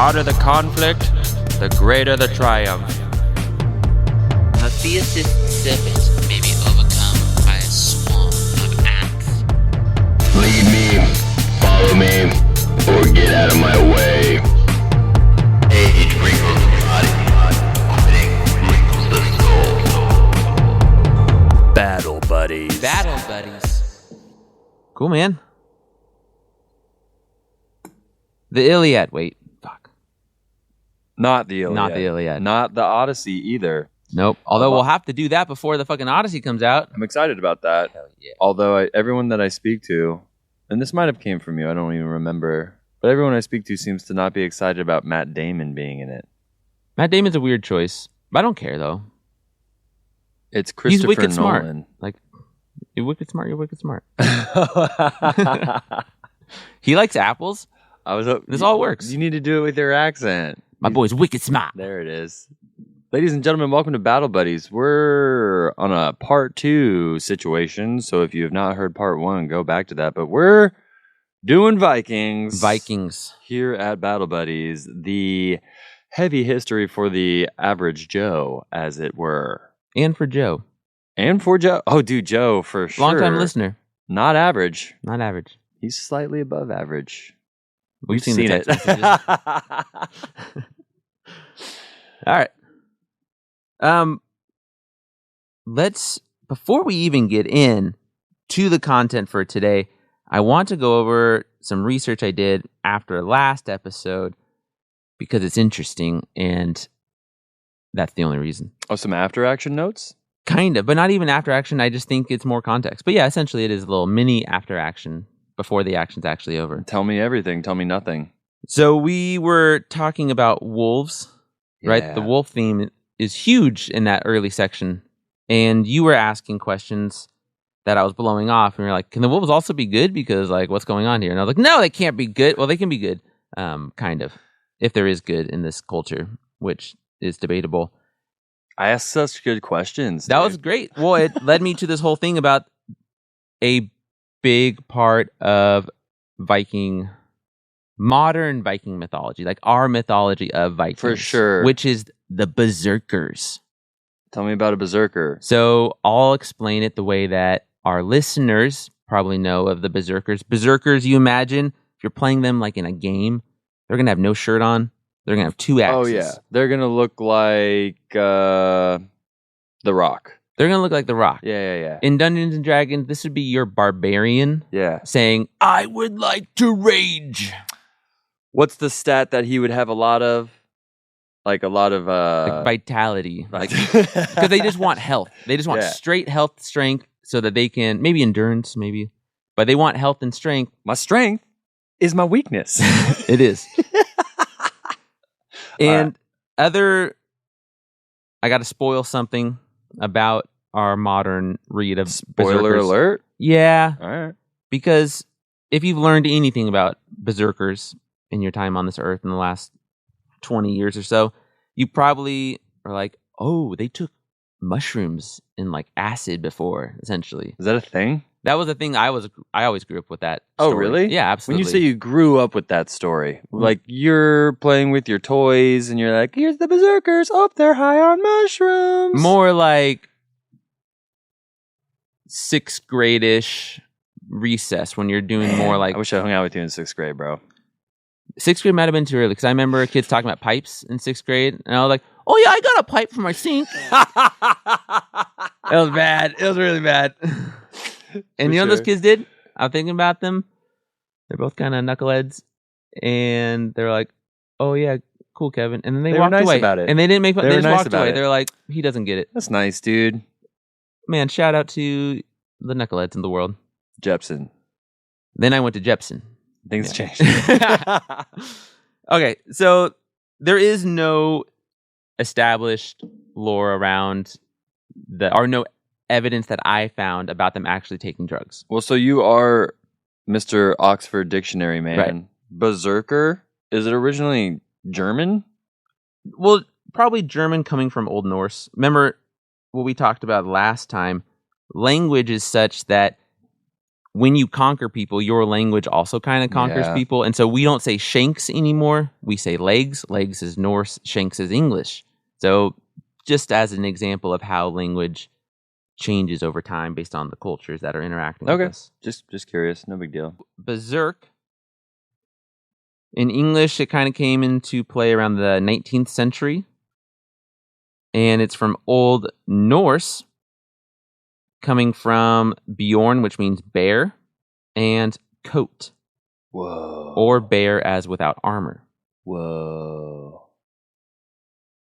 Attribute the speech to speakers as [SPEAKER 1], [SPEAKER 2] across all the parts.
[SPEAKER 1] hotter the conflict, the greater the triumph.
[SPEAKER 2] A theistic serpent may be overcome by a swarm of ants.
[SPEAKER 3] Lead me, follow me, or get out of my way. Age wrinkles the body, quitting wrinkles the soul.
[SPEAKER 4] Battle buddies.
[SPEAKER 2] Battle buddies.
[SPEAKER 5] Cool, man. The Iliad. Wait, fuck.
[SPEAKER 4] Not the Iliad.
[SPEAKER 5] Not the Iliad.
[SPEAKER 4] Not the Odyssey either.
[SPEAKER 5] Nope. Although we'll have to do that before the fucking Odyssey comes out.
[SPEAKER 4] I'm excited about that.
[SPEAKER 5] Hell yeah.
[SPEAKER 4] Although everyone that I speak to, and this might have came from you, I don't even remember, but everyone I speak to seems to not be excited about Matt Damon being in it.
[SPEAKER 5] Matt Damon's a weird choice. I don't care, though.
[SPEAKER 4] It's Christopher
[SPEAKER 5] He's wicked
[SPEAKER 4] Nolan.
[SPEAKER 5] smart. Like, you're wicked smart, you're wicked smart. He likes apples. This all works.
[SPEAKER 4] You need to do it with your accent.
[SPEAKER 5] My boy's wicked smart.
[SPEAKER 4] There it is. Ladies and gentlemen, welcome to Battle Buddies. We're on a part 2 situation, so if you have not heard part 1, go back to that. But we're doing Vikings.
[SPEAKER 5] Vikings.
[SPEAKER 4] Here at Battle Buddies, the heavy history for the average Joe, as it were.
[SPEAKER 5] And for Joe.
[SPEAKER 4] And for Joe. Oh, dude, Joe, for sure.
[SPEAKER 5] Long-time listener.
[SPEAKER 4] Not average.
[SPEAKER 5] Not average.
[SPEAKER 4] He's slightly above average.
[SPEAKER 5] We've seen
[SPEAKER 4] seen
[SPEAKER 5] the
[SPEAKER 4] it.
[SPEAKER 5] text messages. All right. Before we even get in to the content for today, I want to go over some research I did after last episode because it's interesting, and that's the only reason.
[SPEAKER 4] Oh, some after action notes?
[SPEAKER 5] Kind of, but not even after action. I just think it's more context. But yeah, essentially it is a little mini after action before the action's actually over.
[SPEAKER 4] Tell me everything. Tell me nothing.
[SPEAKER 5] So we were talking about wolves, right?
[SPEAKER 4] Yeah.
[SPEAKER 5] The wolf theme is huge in that early section. And you were asking questions that I was blowing off. And you're like, can the wolves also be good? Because, like, what's going on here? And I was like, no, they can't be good. Well, they can be good, kind of, if there is good in this culture, which is debatable.
[SPEAKER 4] I asked such good questions.
[SPEAKER 5] That
[SPEAKER 4] dude.
[SPEAKER 5] was great. Well, it led me to this whole thing about a big part of modern Viking mythology, like our mythology of Vikings.
[SPEAKER 4] For sure.
[SPEAKER 5] Which is the berserkers.
[SPEAKER 4] Tell me about a berserker.
[SPEAKER 5] So I'll explain it the way that our listeners probably know of the berserkers. Berserkers, you imagine, if you're playing them like in a game, they're going to have no shirt on. They're going to have 2 axes.
[SPEAKER 4] Oh, yeah. They're going to look like The Rock.
[SPEAKER 5] They're going to look like The Rock.
[SPEAKER 4] Yeah.
[SPEAKER 5] In Dungeons & Dragons, this would be your barbarian saying, I would like to rage.
[SPEAKER 4] What's the stat that he would have a lot of? Like
[SPEAKER 5] vitality. Because they just want health. They just want straight health, strength, so that they can, maybe endurance, maybe. But they want health and strength.
[SPEAKER 4] My strength is my weakness.
[SPEAKER 5] It is. And I got to spoil something about our modern read of
[SPEAKER 4] Spoiler
[SPEAKER 5] berserkers.
[SPEAKER 4] alert?
[SPEAKER 5] Yeah.
[SPEAKER 4] All right.
[SPEAKER 5] Because if you've learned anything about berserkers in your time on this earth in the last 20 years or so, you probably are like, oh, they took mushrooms and like acid before, essentially.
[SPEAKER 4] Is that a thing?
[SPEAKER 5] That was a thing. I always grew up with that
[SPEAKER 4] Oh,
[SPEAKER 5] story.
[SPEAKER 4] really?
[SPEAKER 5] Yeah, absolutely.
[SPEAKER 4] When you say you grew up with that story, like you're playing with your toys and you're like, here's the berserkers. Oh, they're high on mushrooms.
[SPEAKER 5] More like 6th grade-ish recess when you're doing more like...
[SPEAKER 4] I wish I hung out with you in 6th grade, bro.
[SPEAKER 5] 6th grade might have been too early because I remember kids talking about pipes in 6th grade, and I was like, "Oh yeah, I got a pipe for my sink." It was bad. It was really bad. And you know what those kids did? I'm thinking about them. They're both kind of knuckleheads, and they're like, "Oh yeah, cool, Kevin." And then they walked
[SPEAKER 4] were nice
[SPEAKER 5] away,
[SPEAKER 4] about it.
[SPEAKER 5] and they didn't make fun.
[SPEAKER 4] They
[SPEAKER 5] They
[SPEAKER 4] were
[SPEAKER 5] just
[SPEAKER 4] nice
[SPEAKER 5] walked
[SPEAKER 4] about
[SPEAKER 5] away.
[SPEAKER 4] it.
[SPEAKER 5] They're like, "He doesn't get it."
[SPEAKER 4] That's nice, dude.
[SPEAKER 5] Man, shout out to the knuckleheads in the world.
[SPEAKER 4] Jepsen.
[SPEAKER 5] Then I went to Jepsen.
[SPEAKER 4] Things changed.
[SPEAKER 5] Okay, so there is no established lore around or no evidence that I found about them actually taking drugs.
[SPEAKER 4] Well, so you are Mr. Oxford Dictionary man.
[SPEAKER 5] Right.
[SPEAKER 4] Berserker, is it originally German?
[SPEAKER 5] Well, probably German coming from Old Norse. Remember what we talked about last time? Language is such that when you conquer people, your language also kind of conquers
[SPEAKER 4] Yeah.
[SPEAKER 5] people. And so we don't say shanks anymore. We say legs. Legs is Norse, shanks is English. So just as an example of how language changes over time based on the cultures that are interacting with
[SPEAKER 4] Okay.
[SPEAKER 5] us.
[SPEAKER 4] Just curious. No big deal.
[SPEAKER 5] Berserk. In English, it kind of came into play around the 19th century. And it's from Old Norse, coming from Bjorn, which means bear, and coat,
[SPEAKER 4] Whoa.
[SPEAKER 5] or bear as without armor.
[SPEAKER 4] Whoa.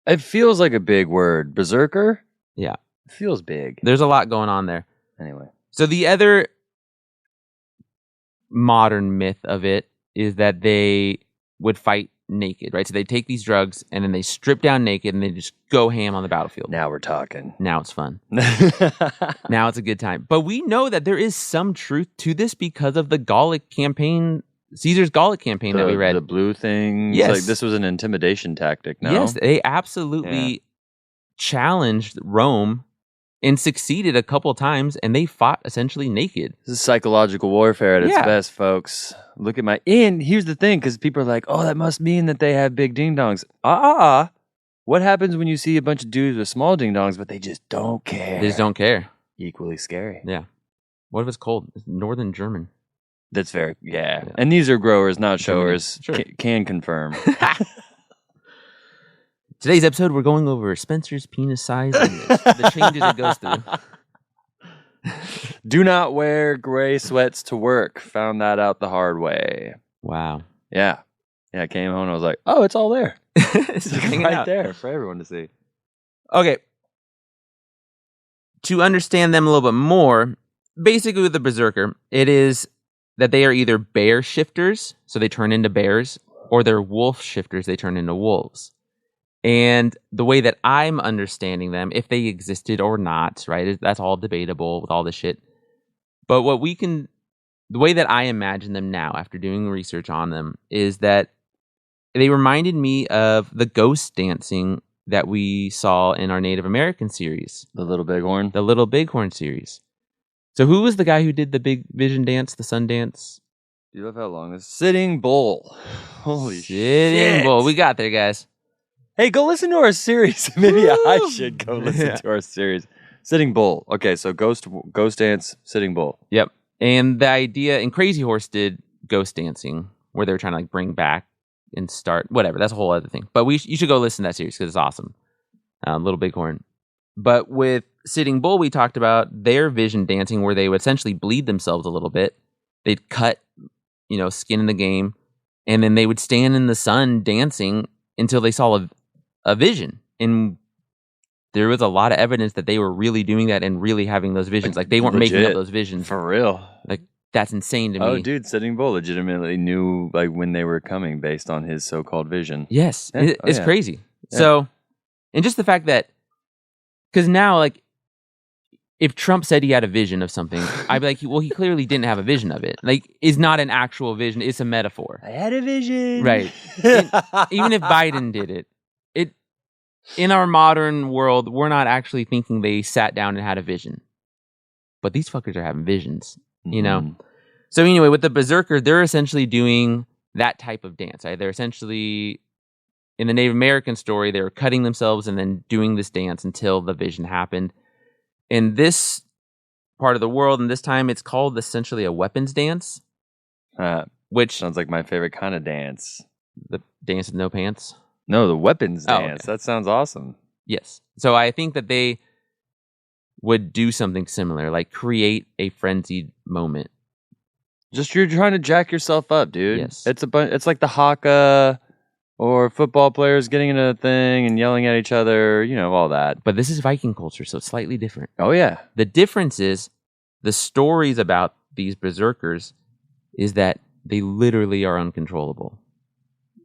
[SPEAKER 4] It feels like a big word. Berserker?
[SPEAKER 5] Yeah.
[SPEAKER 4] It feels big.
[SPEAKER 5] There's a lot going on there.
[SPEAKER 4] Anyway.
[SPEAKER 5] So the other modern myth of it is that they would fight naked, right? So they take these drugs and then they strip down naked and they just go ham on the battlefield.
[SPEAKER 4] Now we're talking.
[SPEAKER 5] Now it's fun. Now it's a good time. But we know that there is some truth to this because of the Gallic campaign, Caesar's Gallic campaign that we read.
[SPEAKER 4] The blue thing.
[SPEAKER 5] Yes.
[SPEAKER 4] Like this was an intimidation tactic, no?
[SPEAKER 5] Yes, they absolutely challenged Rome and succeeded a couple times, and they fought essentially naked.
[SPEAKER 4] This is psychological warfare at its
[SPEAKER 5] Yeah.
[SPEAKER 4] best, folks. Look at my... And here's the thing, because people are like, oh, that must mean that they have big ding-dongs. What happens when you see a bunch of dudes with small ding-dongs, but they just don't care?
[SPEAKER 5] They just don't care.
[SPEAKER 4] Equally scary.
[SPEAKER 5] Yeah. What if it's cold? It's Northern German.
[SPEAKER 4] That's very... Yeah. And these are growers, not showers.
[SPEAKER 5] Sure.
[SPEAKER 4] Can confirm.
[SPEAKER 5] Today's episode, we're going over Spencer's penis size and the changes it goes through.
[SPEAKER 4] Do not wear gray sweats to work. Found that out the hard way.
[SPEAKER 5] Wow.
[SPEAKER 4] Yeah. Yeah, I came home and I was like, oh, it's all there.
[SPEAKER 5] It's
[SPEAKER 4] It's
[SPEAKER 5] just hanging
[SPEAKER 4] right
[SPEAKER 5] out.
[SPEAKER 4] there for everyone to see.
[SPEAKER 5] Okay. To understand them a little bit more, basically with the Berserker, it is that they are either bear shifters, so they turn into bears, or they're wolf shifters, they turn into wolves. And the way that I'm understanding them, if they existed or not, right, that's all debatable with all this shit. But the way that I imagine them now, after doing research on them, is that they reminded me of the ghost dancing that we saw in our Native American series,
[SPEAKER 4] The Little Bighorn.
[SPEAKER 5] the Little Bighorn series. So who was the guy who did the big vision dance, the sun dance?
[SPEAKER 4] You love how long this Sitting Bull. Holy
[SPEAKER 5] Sitting
[SPEAKER 4] shit.
[SPEAKER 5] Bull. We got there, guys.
[SPEAKER 4] Hey, go listen to our series. Maybe I
[SPEAKER 5] Woo.
[SPEAKER 4] should go listen
[SPEAKER 5] Yeah.
[SPEAKER 4] to our series. Sitting Bull. Okay, so Ghost Dance, Sitting Bull.
[SPEAKER 5] Yep. And the idea, and Crazy Horse did ghost dancing, where they were trying to like bring back and start, whatever. That's a whole other thing. But you should go listen to that series because it's awesome. Little Bighorn. But with Sitting Bull, we talked about their vision dancing, where they would essentially bleed themselves a little bit. They'd cut, skin in the game, and then they would stand in the sun dancing until they saw a vision. And there was a lot of evidence that they were really doing that and really having those visions. Like they weren't making up
[SPEAKER 4] Legit.
[SPEAKER 5] those visions.
[SPEAKER 4] For real.
[SPEAKER 5] Like that's insane to me.
[SPEAKER 4] Oh, dude, Sitting Bull legitimately knew like when they were coming based on his so-called vision.
[SPEAKER 5] Yes,
[SPEAKER 4] Yeah.
[SPEAKER 5] it's
[SPEAKER 4] Oh, yeah.
[SPEAKER 5] crazy.
[SPEAKER 4] Yeah.
[SPEAKER 5] So, and just the fact that, because now, like, if Trump said he had a vision of something, I'd be like, well, he clearly didn't have a vision of it. Like, it's not an actual vision; it's a metaphor.
[SPEAKER 4] I had a vision.
[SPEAKER 5] Right. Even if Biden did it, in our modern world, we're not actually thinking they sat down and had a vision. But these fuckers are having visions,
[SPEAKER 4] Mhm.
[SPEAKER 5] So anyway, with the Berserker, they're essentially doing that type of dance. Right? They're essentially, in the Native American story, they were cutting themselves and then doing this dance until the vision happened. In this part of the world, and this time, it's called essentially a weapons dance, which
[SPEAKER 4] Sounds like my favorite kind of dance.
[SPEAKER 5] the dance with no pants.
[SPEAKER 4] No, the weapons
[SPEAKER 5] Oh,
[SPEAKER 4] dance.
[SPEAKER 5] okay.
[SPEAKER 4] That sounds awesome.
[SPEAKER 5] Yes. So I think that they would do something similar, like create a frenzied moment.
[SPEAKER 4] Just you're trying to jack yourself up, dude.
[SPEAKER 5] Yes.
[SPEAKER 4] It's like the haka or football players getting into a thing and yelling at each other, all that.
[SPEAKER 5] But this is Viking culture, so it's slightly different.
[SPEAKER 4] Oh yeah.
[SPEAKER 5] The difference is the stories about these berserkers is that they literally are uncontrollable.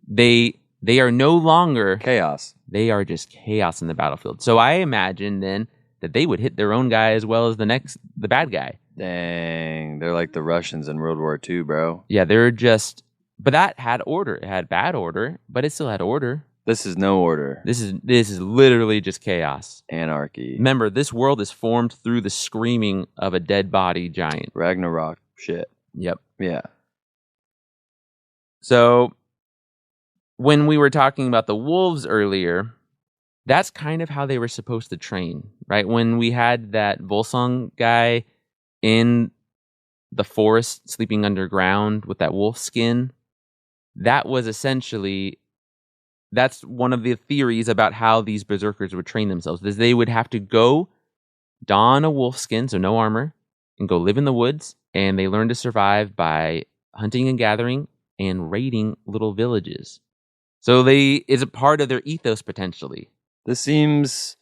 [SPEAKER 5] They are no longer
[SPEAKER 4] Chaos.
[SPEAKER 5] They are just chaos in the battlefield. So I imagine then that they would hit their own guy as well as the bad guy.
[SPEAKER 4] Dang. They're like the Russians in World War II, bro.
[SPEAKER 5] Yeah, but that had order. It had bad order, but it still had order.
[SPEAKER 4] This is no order.
[SPEAKER 5] This is literally just chaos.
[SPEAKER 4] Anarchy.
[SPEAKER 5] Remember, this world is formed through the screaming of a dead body giant.
[SPEAKER 4] Ragnarok shit.
[SPEAKER 5] Yep.
[SPEAKER 4] Yeah.
[SPEAKER 5] So when we were talking about the wolves earlier, that's kind of how they were supposed to train, right? When we had that Volsung guy in the forest sleeping underground with that wolf skin, that was essentially, that's one of the theories about how these berserkers would train themselves, is they would have to go don a wolf skin, so no armor, and go live in the woods, and they learn to survive by hunting and gathering and raiding little villages. So is a part of their ethos potentially.
[SPEAKER 4] This seems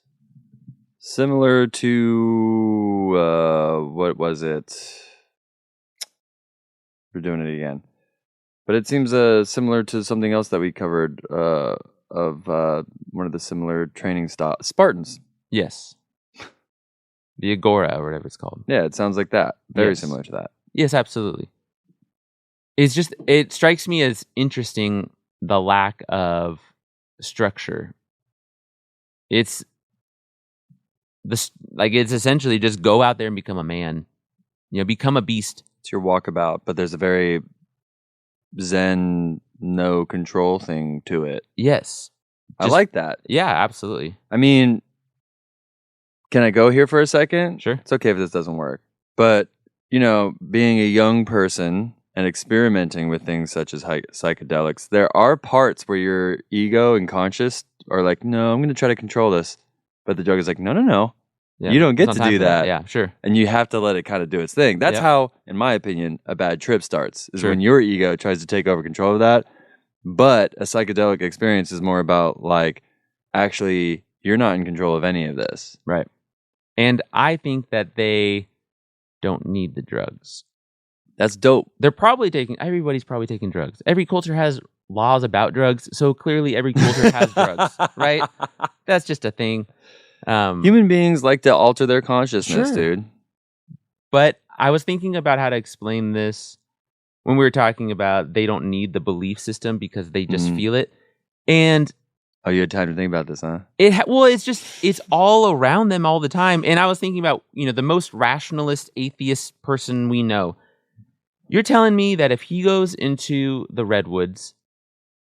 [SPEAKER 4] similar to what was it? We're doing it again, but it seems similar to something else that we covered of one of the similar training Spartans.
[SPEAKER 5] Yes. The Agora, or whatever it's called.
[SPEAKER 4] Yeah, it sounds like that. Very
[SPEAKER 5] Yes.
[SPEAKER 4] similar to that.
[SPEAKER 5] Yes, absolutely. It strikes me as interesting, the lack of structure. It's essentially just go out there and become a man. Become a beast.
[SPEAKER 4] It's your walkabout, but there's a very zen, no control thing to it.
[SPEAKER 5] Yes.
[SPEAKER 4] I like that.
[SPEAKER 5] Yeah, absolutely.
[SPEAKER 4] I mean, can I go here for a second?
[SPEAKER 5] Sure.
[SPEAKER 4] It's okay if this doesn't work. But, being a young person and experimenting with things such as psychedelics, there are parts where your ego and conscious are like, no, I'm going to try to control this. But the drug is like, no.
[SPEAKER 5] Yeah,
[SPEAKER 4] You don't get
[SPEAKER 5] it's
[SPEAKER 4] to
[SPEAKER 5] not time
[SPEAKER 4] do
[SPEAKER 5] for
[SPEAKER 4] that.
[SPEAKER 5] Yeah, sure.
[SPEAKER 4] And you have to let it kind of do its thing. That's
[SPEAKER 5] Yep.
[SPEAKER 4] how, in my opinion, a bad trip starts, is
[SPEAKER 5] Sure.
[SPEAKER 4] when your ego tries to take over control of that. But a psychedelic experience is more about, like, actually, you're not in control of any of this.
[SPEAKER 5] Right. And I think that they don't need the drugs.
[SPEAKER 4] That's dope.
[SPEAKER 5] Everybody's probably taking drugs. Every culture has laws about drugs, so clearly every culture has drugs, right? That's just a thing.
[SPEAKER 4] Human beings like to alter their consciousness,
[SPEAKER 5] Sure.
[SPEAKER 4] dude.
[SPEAKER 5] But I was thinking about how to explain this when we were talking about they don't need the belief system because they just feel it. And
[SPEAKER 4] Oh, you had time to think about this, huh?
[SPEAKER 5] it's all around them all the time. And I was thinking about, the most rationalist atheist person we know. You're telling me that if he goes into the redwoods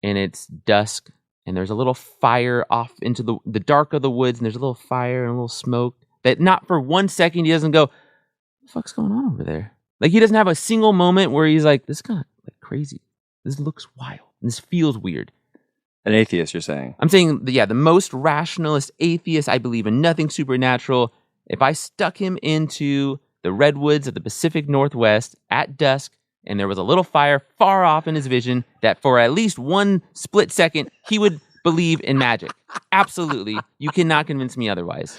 [SPEAKER 5] and it's dusk and there's a little fire off into the dark of the woods and there's a little fire and a little smoke, that not for 1 second he doesn't go, what the fuck's going on over there? Like, he doesn't have a single moment where he's like, this is kind of like crazy. This looks wild. This feels weird.
[SPEAKER 4] An atheist, you're saying?
[SPEAKER 5] I'm saying, the most rationalist atheist, I believe in nothing supernatural. If I stuck him into the redwoods of the Pacific Northwest at dusk, and there was a little fire far off in his vision, that for at least 1 split second, he would believe in magic. Absolutely. You cannot convince me otherwise.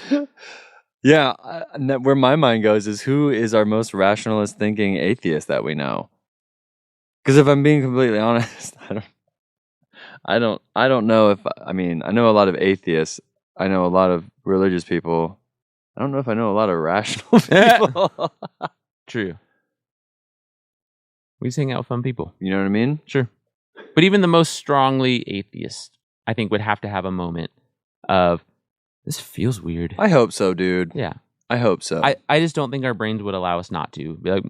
[SPEAKER 4] Yeah, where my mind goes is, who is our most rationalist thinking atheist that we know? Because if I'm being completely honest, I don't know if, I know a lot of atheists. I know a lot of religious people. I don't know if I know a lot of rational people.
[SPEAKER 5] True. We just hang out with fun people.
[SPEAKER 4] You know what I mean?
[SPEAKER 5] Sure. But even the most strongly atheist, I think, would have to have a moment of, this feels weird.
[SPEAKER 4] I hope so, dude.
[SPEAKER 5] Yeah.
[SPEAKER 4] I hope so.
[SPEAKER 5] I just don't think our brains would allow us not to. Be like,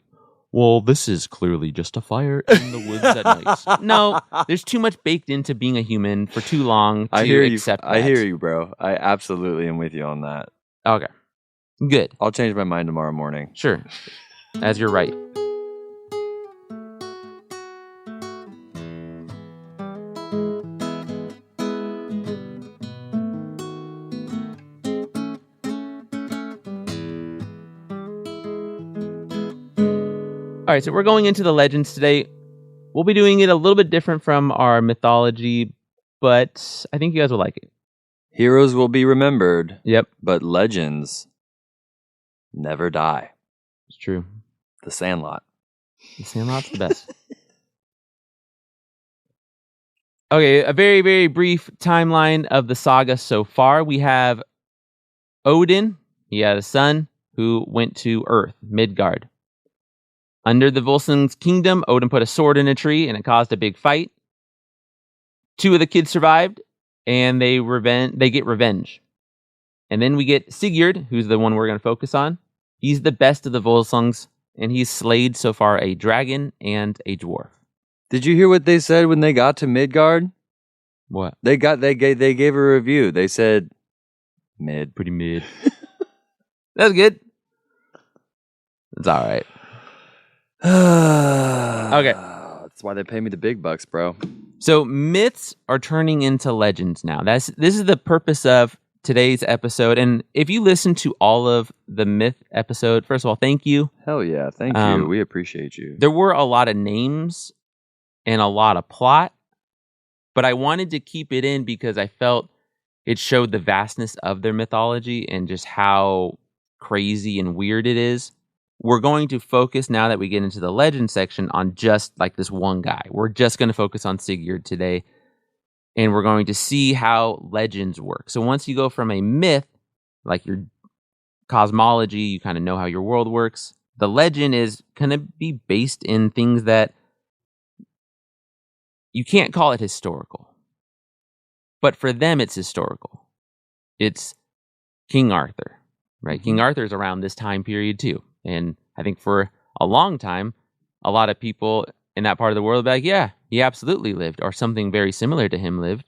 [SPEAKER 5] well, this is clearly just a fire in the woods at night. No, there's too much baked into being a human for too long to accept that.
[SPEAKER 4] I hear you, bro. I absolutely am with you on that.
[SPEAKER 5] Okay. Good.
[SPEAKER 4] I'll change my mind tomorrow morning.
[SPEAKER 5] Sure. As you're right. All right, so we're going into the legends today. We'll be doing it a little bit different from our mythology, but I think you guys will like it.
[SPEAKER 4] Heroes will be remembered.
[SPEAKER 5] Yep.
[SPEAKER 4] But legends never die.
[SPEAKER 5] It's true.
[SPEAKER 4] The Sandlot.
[SPEAKER 5] The Sandlot's the best. Okay, a very, very brief timeline of the saga so far. We have Odin. He had a son who went to Earth, Midgard. Under the Volsung's kingdom, Odin put a sword in a tree and it caused a big fight. 2 of the kids survived and they get revenge. And then we get Sigurd, who's the one we're going to focus on. He's the best of the Volsungs and he's slayed so far a dragon and a dwarf.
[SPEAKER 4] Did you hear what they said when they got to Midgard?
[SPEAKER 5] What?
[SPEAKER 4] They gave a review. They said mid.
[SPEAKER 5] Pretty mid. That's good. It's all right. Okay.
[SPEAKER 4] That's why they pay me the big bucks, bro.
[SPEAKER 5] So myths are turning into legends now. This is the purpose of today's episode. And if you listen to all of the myth episode, first of all, thank you.
[SPEAKER 4] Hell yeah. Thank you. We appreciate you.
[SPEAKER 5] There were a lot of names and a lot of plot, but I wanted to keep it in because I felt it showed the vastness of their mythology and just how crazy and weird it is. We're going to focus, now that we get into the legend section, on just like this one guy. We're just going to focus on Sigurd today, and we're going to see how legends work. So once you go from a myth, like your cosmology, you kind of know how your world works. The legend is going to be based in things that you can't call it historical. But for them, it's historical. It's King Arthur, right? King Arthur's around this time period too. And I think for a long time, a lot of people in that part of the world be like, yeah, he absolutely lived, or something very similar to him lived.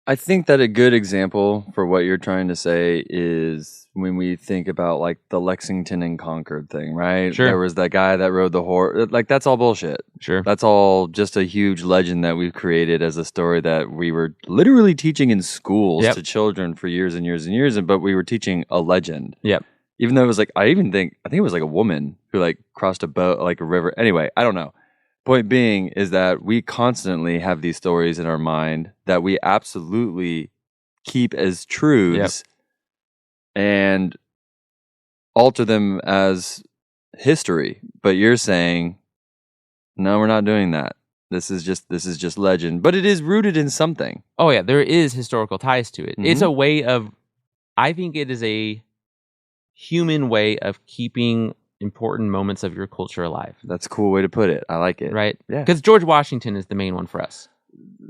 [SPEAKER 4] I think that a good example for what you're trying to say is when we think about like the Lexington and Concord thing, right?
[SPEAKER 5] Sure.
[SPEAKER 4] There was that guy that rode the horse. Like, that's all bullshit.
[SPEAKER 5] Sure.
[SPEAKER 4] That's all just a huge legend that we've created as a story that we were literally teaching in schools to children for years and years and years. But we were teaching a legend.
[SPEAKER 5] Yep.
[SPEAKER 4] Even though it was like, I think it was like a woman who like crossed a boat, like a river. Anyway, I don't know. Point being is that we constantly have these stories in our mind that we absolutely keep as truths and alter them as history. But you're saying, no, we're not doing that. This is just legend, but it is rooted in something.
[SPEAKER 5] Oh yeah, there is historical ties to it. It's a way of, I think it is a human way of keeping important moments of your culture alive.
[SPEAKER 4] That's a cool way to put it. I like it.
[SPEAKER 5] Right?
[SPEAKER 4] Yeah.
[SPEAKER 5] Because George Washington is the main one for us.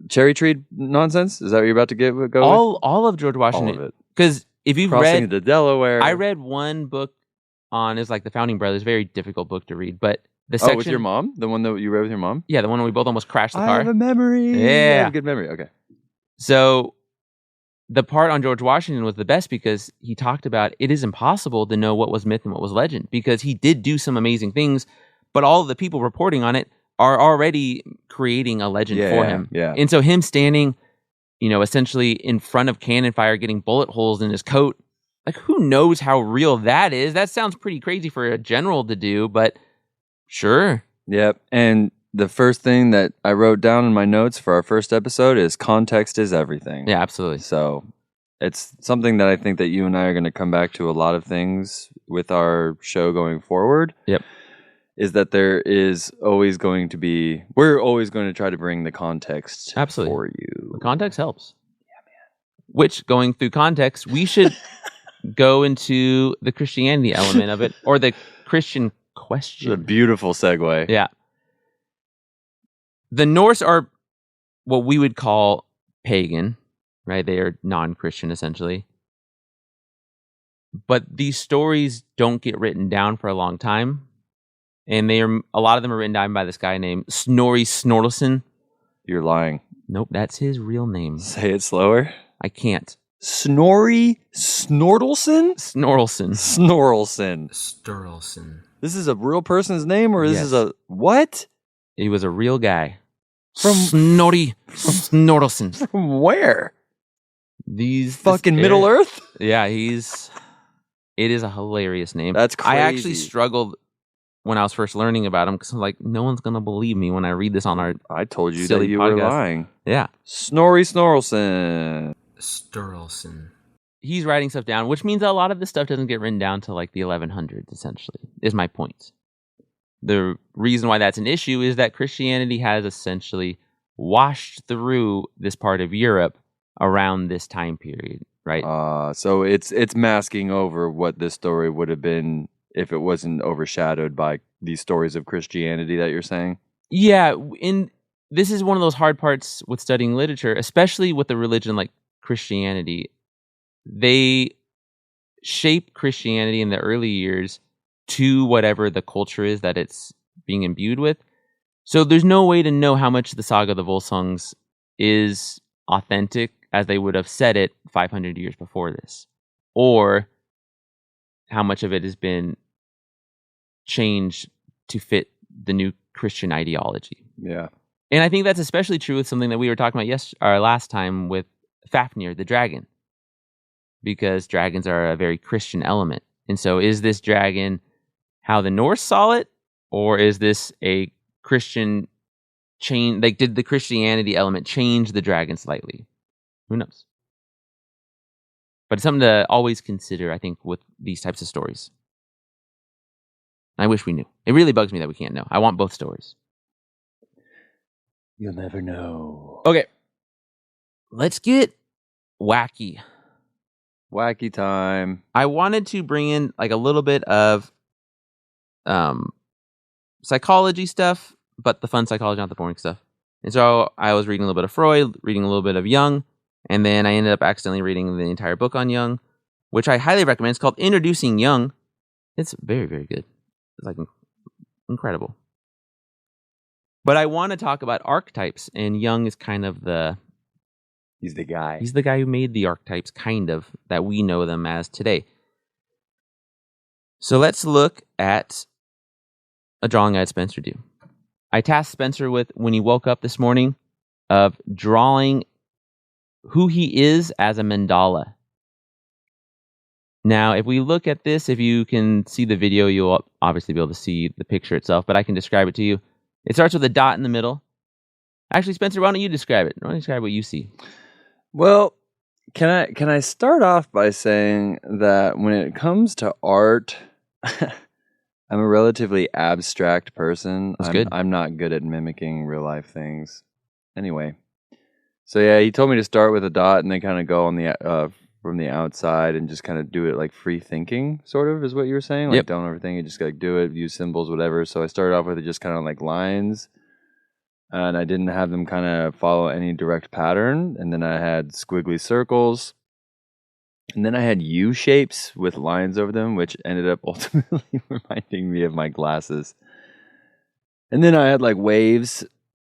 [SPEAKER 4] Cherry tree nonsense? Is that what you're about to go with?
[SPEAKER 5] All of George Washington.
[SPEAKER 4] All of it.
[SPEAKER 5] Because if you've
[SPEAKER 4] Crossing
[SPEAKER 5] read
[SPEAKER 4] the Delaware.
[SPEAKER 5] I read one book on, it's like the Founding Brothers, very difficult book to read, but the section...
[SPEAKER 4] Oh, with your mom? The one that you read with your mom?
[SPEAKER 5] Yeah, the one where we both almost crashed the car.
[SPEAKER 4] I have a memory.
[SPEAKER 5] Yeah.
[SPEAKER 4] I have a good memory. Okay.
[SPEAKER 5] So the part on George Washington was the best because he talked about it is impossible to know what was myth and what was legend, because he did do some amazing things, but all of the people reporting on it are already creating a legend for him.
[SPEAKER 4] Yeah.
[SPEAKER 5] And so him standing, essentially in front of cannon fire, getting bullet holes in his coat, like, who knows how real that is? That sounds pretty crazy for a general to do, but sure.
[SPEAKER 4] Yep. And the first thing that I wrote down in my notes for our first episode is context is everything.
[SPEAKER 5] Yeah, absolutely.
[SPEAKER 4] So it's something that I think that you and I are going to come back to a lot of things with our show going forward.
[SPEAKER 5] Yep.
[SPEAKER 4] Is that there is always going to be, we're always going to try to bring the context
[SPEAKER 5] absolutely
[SPEAKER 4] for you.
[SPEAKER 5] The context helps. Yeah, man. Which, going through context, we should go into the Christianity element of it, or the Christian question.
[SPEAKER 4] It's a beautiful segue.
[SPEAKER 5] Yeah. The Norse are what we would call pagan, right? They are non-Christian, essentially. But these stories don't get written down for a long time. And a lot of them are written down by this guy named Snorri Sturluson.
[SPEAKER 4] You're lying.
[SPEAKER 5] Nope, that's his real name.
[SPEAKER 4] Say it slower.
[SPEAKER 5] I can't.
[SPEAKER 4] Snorri Snorkelson?
[SPEAKER 5] Snorkelson.
[SPEAKER 4] Snorkelson.
[SPEAKER 5] Sturluson.
[SPEAKER 4] This is a real person's name, or this
[SPEAKER 5] Yes.
[SPEAKER 4] is a what?
[SPEAKER 5] He was a real guy.
[SPEAKER 4] From
[SPEAKER 5] Snorri Sturluson.
[SPEAKER 4] From where?
[SPEAKER 5] These
[SPEAKER 4] Fucking Middle Earth?
[SPEAKER 5] Yeah, it is a hilarious name.
[SPEAKER 4] That's crazy.
[SPEAKER 5] I actually struggled when I was first learning about him, because I'm like, no one's gonna believe me when I read this on our
[SPEAKER 4] I told you
[SPEAKER 5] silly
[SPEAKER 4] that you
[SPEAKER 5] podcast.
[SPEAKER 4] were lying.
[SPEAKER 5] Yeah.
[SPEAKER 4] Snorri Snorkelson.
[SPEAKER 5] Sturluson. He's writing stuff down, which means a lot of this stuff doesn't get written down to like the 1100s, essentially, is my point. The reason why that's an issue is that Christianity has essentially washed through this part of Europe around this time period, right?
[SPEAKER 4] So it's masking over what this story would have been if it wasn't overshadowed by these stories of Christianity that you're saying?
[SPEAKER 5] Yeah, this is one of those hard parts with studying literature, especially with a religion like Christianity. They shape Christianity in the early years to whatever the culture is that it's being imbued with. So there's no way to know how much the Saga of the Volsungs is authentic as they would have said it 500 years before this, or how much of it has been changed to fit the new Christian ideology.
[SPEAKER 4] Yeah.
[SPEAKER 5] And I think that's especially true with something that we were talking about last time with Fafnir, the dragon, because dragons are a very Christian element. And so is this dragon how the Norse saw it, or is this a Christian change? Like, did the Christianity element change the dragon slightly? Who knows? But it's something to always consider, I think, with these types of stories. I wish we knew. It really bugs me that we can't know. I want both stories.
[SPEAKER 4] You'll never know.
[SPEAKER 5] Okay. Let's get wacky.
[SPEAKER 4] Wacky time.
[SPEAKER 5] I wanted to bring in like a little bit of psychology stuff, but the fun psychology, not the boring stuff. And so I was reading a little bit of Freud, reading a little bit of Jung, and then I ended up accidentally reading the entire book on Jung, which I highly recommend. It's called Introducing Jung. It's very, very good. It's like incredible. But I want to talk about archetypes, and Jung is kind of
[SPEAKER 4] He's the guy.
[SPEAKER 5] He's the guy who made the archetypes, kind of, that we know them as today. So let's look at a drawing I had Spencer do. I tasked Spencer with, when he woke up this morning, of drawing who he is as a mandala. Now, if we look at this, if you can see the video, you'll obviously be able to see the picture itself, but I can describe it to you. It starts with a dot in the middle. Actually, Spencer, why don't you describe it? Why don't you describe what you see?
[SPEAKER 4] Well, can I start off by saying that when it comes to art, I'm a relatively abstract person.
[SPEAKER 5] That's good.
[SPEAKER 4] I'm not good at mimicking real life things. Anyway, so yeah, he told me to start with a dot and then kind of go on the from the outside and just kind of do it like free thinking, sort of, is what you were saying. Like,
[SPEAKER 5] Yep.
[SPEAKER 4] Don't overthink it, just like do it, use symbols, whatever. So I started off with it just kind of like lines. And I didn't have them kind of follow any direct pattern. And then I had squiggly circles. And then I had U shapes with lines over them, which ended up ultimately reminding me of my glasses. And then I had like waves.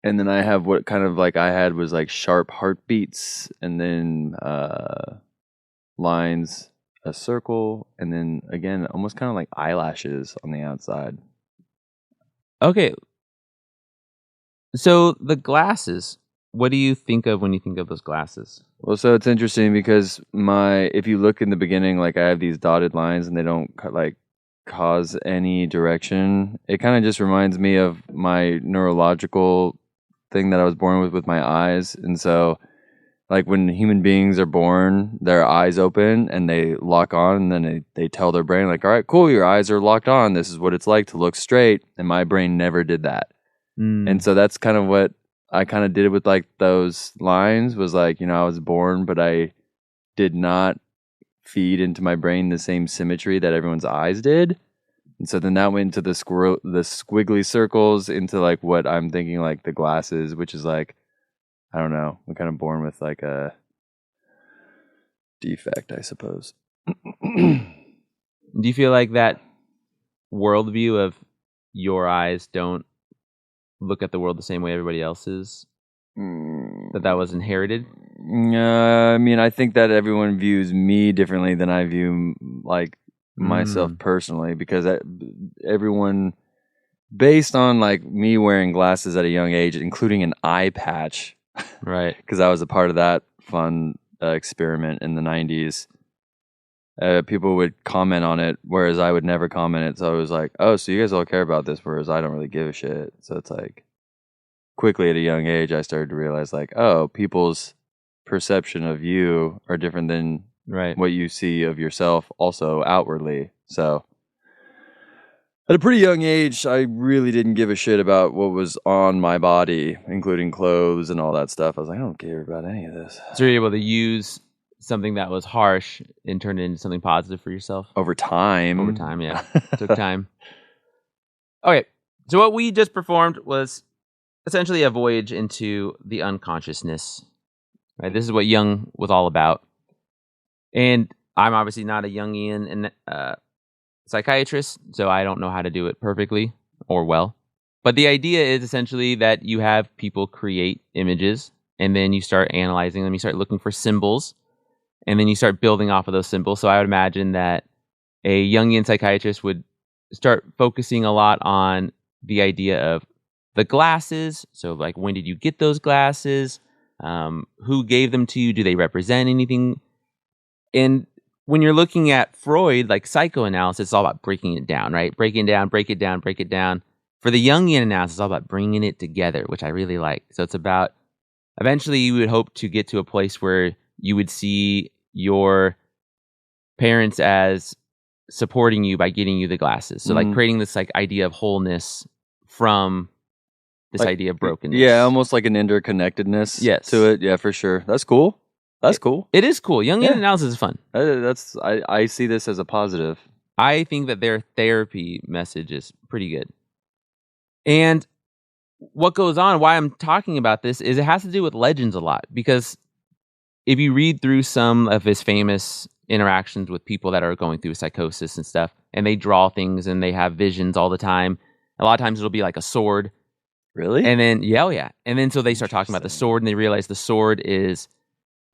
[SPEAKER 4] And then I have what kind of like I had was like sharp heartbeats. And then lines, a circle. And then again, almost kind of like eyelashes on the outside.
[SPEAKER 5] Okay. So the glasses, what do you think of when you think of those glasses?
[SPEAKER 4] Well, so it's interesting because if you look in the beginning, like I have these dotted lines and they don't like cause any direction. It kind of just reminds me of my neurological thing that I was born with my eyes. And so like when human beings are born, their eyes open and they lock on, and then they tell their brain like, all right, cool, your eyes are locked on. This is what it's like to look straight. And my brain never did that. And so that's kind of what I kind of did with like those lines was like, I was born, but I did not feed into my brain the same symmetry that everyone's eyes did. And so then that went into the squiggly circles into like what I'm thinking like the glasses, which is like, I don't know, I'm kind of born with like a defect, I suppose.
[SPEAKER 5] Do you feel like that worldview of your eyes don't look at the world the same way everybody else is? That was inherited?
[SPEAKER 4] I mean, I think that everyone views me differently than I view like myself personally, because everyone, based on like me wearing glasses at a young age, including an eye patch,
[SPEAKER 5] right?
[SPEAKER 4] Because I was a part of that fun experiment in the 90s. People would comment on it, whereas I would never comment it. So I was like, oh, so you guys all care about this, whereas I don't really give a shit. So it's like, quickly at a young age, I started to realize like, oh, people's perception of you are different than what you see of yourself also outwardly. So at a pretty young age, I really didn't give a shit about what was on my body, including clothes and all that stuff. I was like, I don't care about any of this.
[SPEAKER 5] So you're able to use something that was harsh and turn it into something positive for yourself?
[SPEAKER 4] Over time,
[SPEAKER 5] yeah. It took time. Okay, so what we just performed was essentially a voyage into the unconsciousness. Right, this is what Jung was all about. And I'm obviously not a Jungian psychiatrist, so I don't know how to do it perfectly or well. But the idea is essentially that you have people create images, and then you start analyzing them. You start looking for symbols, and then you start building off of those symbols. So I would imagine that a Jungian psychiatrist would start focusing a lot on the idea of the glasses. So like, when did you get those glasses? Who gave them to you? Do they represent anything? And when you're looking at Freud, like psychoanalysis, it's all about breaking it down, right? Break it down, break it down, break it down. For the Jungian analysis, it's all about bringing it together, which I really like. So it's about, eventually you would hope to get to a place where you would see your parents as supporting you by getting you the glasses. So like creating this like idea of wholeness from this
[SPEAKER 4] Like,
[SPEAKER 5] idea of brokenness.
[SPEAKER 4] Yeah, almost like an interconnectedness
[SPEAKER 5] Yes.
[SPEAKER 4] to it. Yeah, for sure. That's cool. That's cool.
[SPEAKER 5] It is cool. Jungian
[SPEAKER 4] Yeah.
[SPEAKER 5] analysis is fun.
[SPEAKER 4] I see this as a positive.
[SPEAKER 5] I think that their therapy message is pretty good. And what goes on, why I'm talking about this, is it has to do with legends a lot. Because if you read through some of his famous interactions with people that are going through psychosis and stuff, and they draw things and they have visions all the time, a lot of times it'll be like a sword.
[SPEAKER 4] Really?
[SPEAKER 5] And then, yeah. And then so they start talking about the sword, and they realize the sword is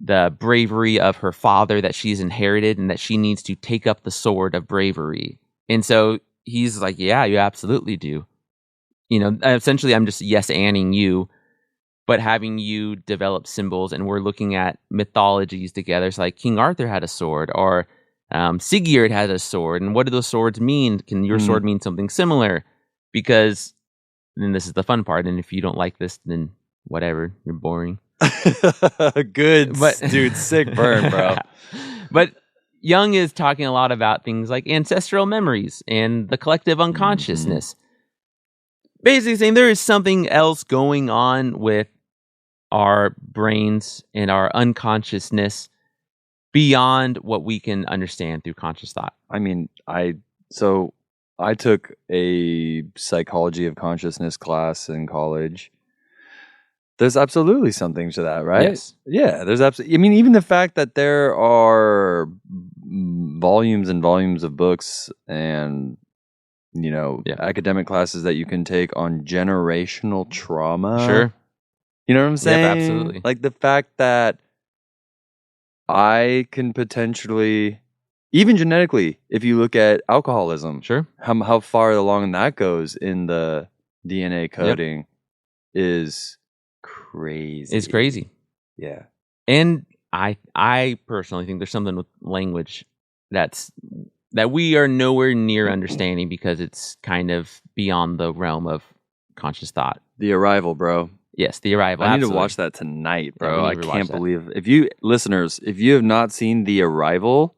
[SPEAKER 5] the bravery of her father that she's inherited, and that she needs to take up the sword of bravery. And so he's like, yeah, you absolutely do. You know, essentially I'm just yes-anding you, but having you develop symbols, and we're looking at mythologies together. So like King Arthur had a sword, or Sigurd had a sword. And what do those swords mean? Can your sword mean something similar? Because then this is the fun part. And if you don't like this, then whatever, you're boring.
[SPEAKER 4] Good, dude, sick burn, bro.
[SPEAKER 5] But Jung is talking a lot about things like ancestral memories and the collective unconsciousness. Basically saying there is something else going on with our brains and our unconsciousness beyond what we can understand through conscious thought.
[SPEAKER 4] I mean, I took a psychology of consciousness class in college. There's absolutely something to that, right?
[SPEAKER 5] Yes.
[SPEAKER 4] Yeah, there's absolutely. I mean, even the fact that there are volumes and volumes of books and, academic classes that you can take on generational trauma.
[SPEAKER 5] Sure.
[SPEAKER 4] You know what I'm saying?
[SPEAKER 5] Yep, absolutely.
[SPEAKER 4] Like the fact that I can potentially, even genetically, if you look at alcoholism,
[SPEAKER 5] Sure.
[SPEAKER 4] how far along that goes in the DNA coding is crazy.
[SPEAKER 5] It's crazy.
[SPEAKER 4] Yeah.
[SPEAKER 5] And I personally think there's something with language that we are nowhere near understanding, because it's kind of beyond the realm of conscious thought.
[SPEAKER 4] The Arrival, bro.
[SPEAKER 5] Yes, The Arrival.
[SPEAKER 4] I need to
[SPEAKER 5] absolutely.
[SPEAKER 4] watch that tonight,
[SPEAKER 5] Yeah,
[SPEAKER 4] bro.
[SPEAKER 5] we
[SPEAKER 4] I
[SPEAKER 5] need to
[SPEAKER 4] can't
[SPEAKER 5] rewatch that.
[SPEAKER 4] believe if you have not seen The Arrival,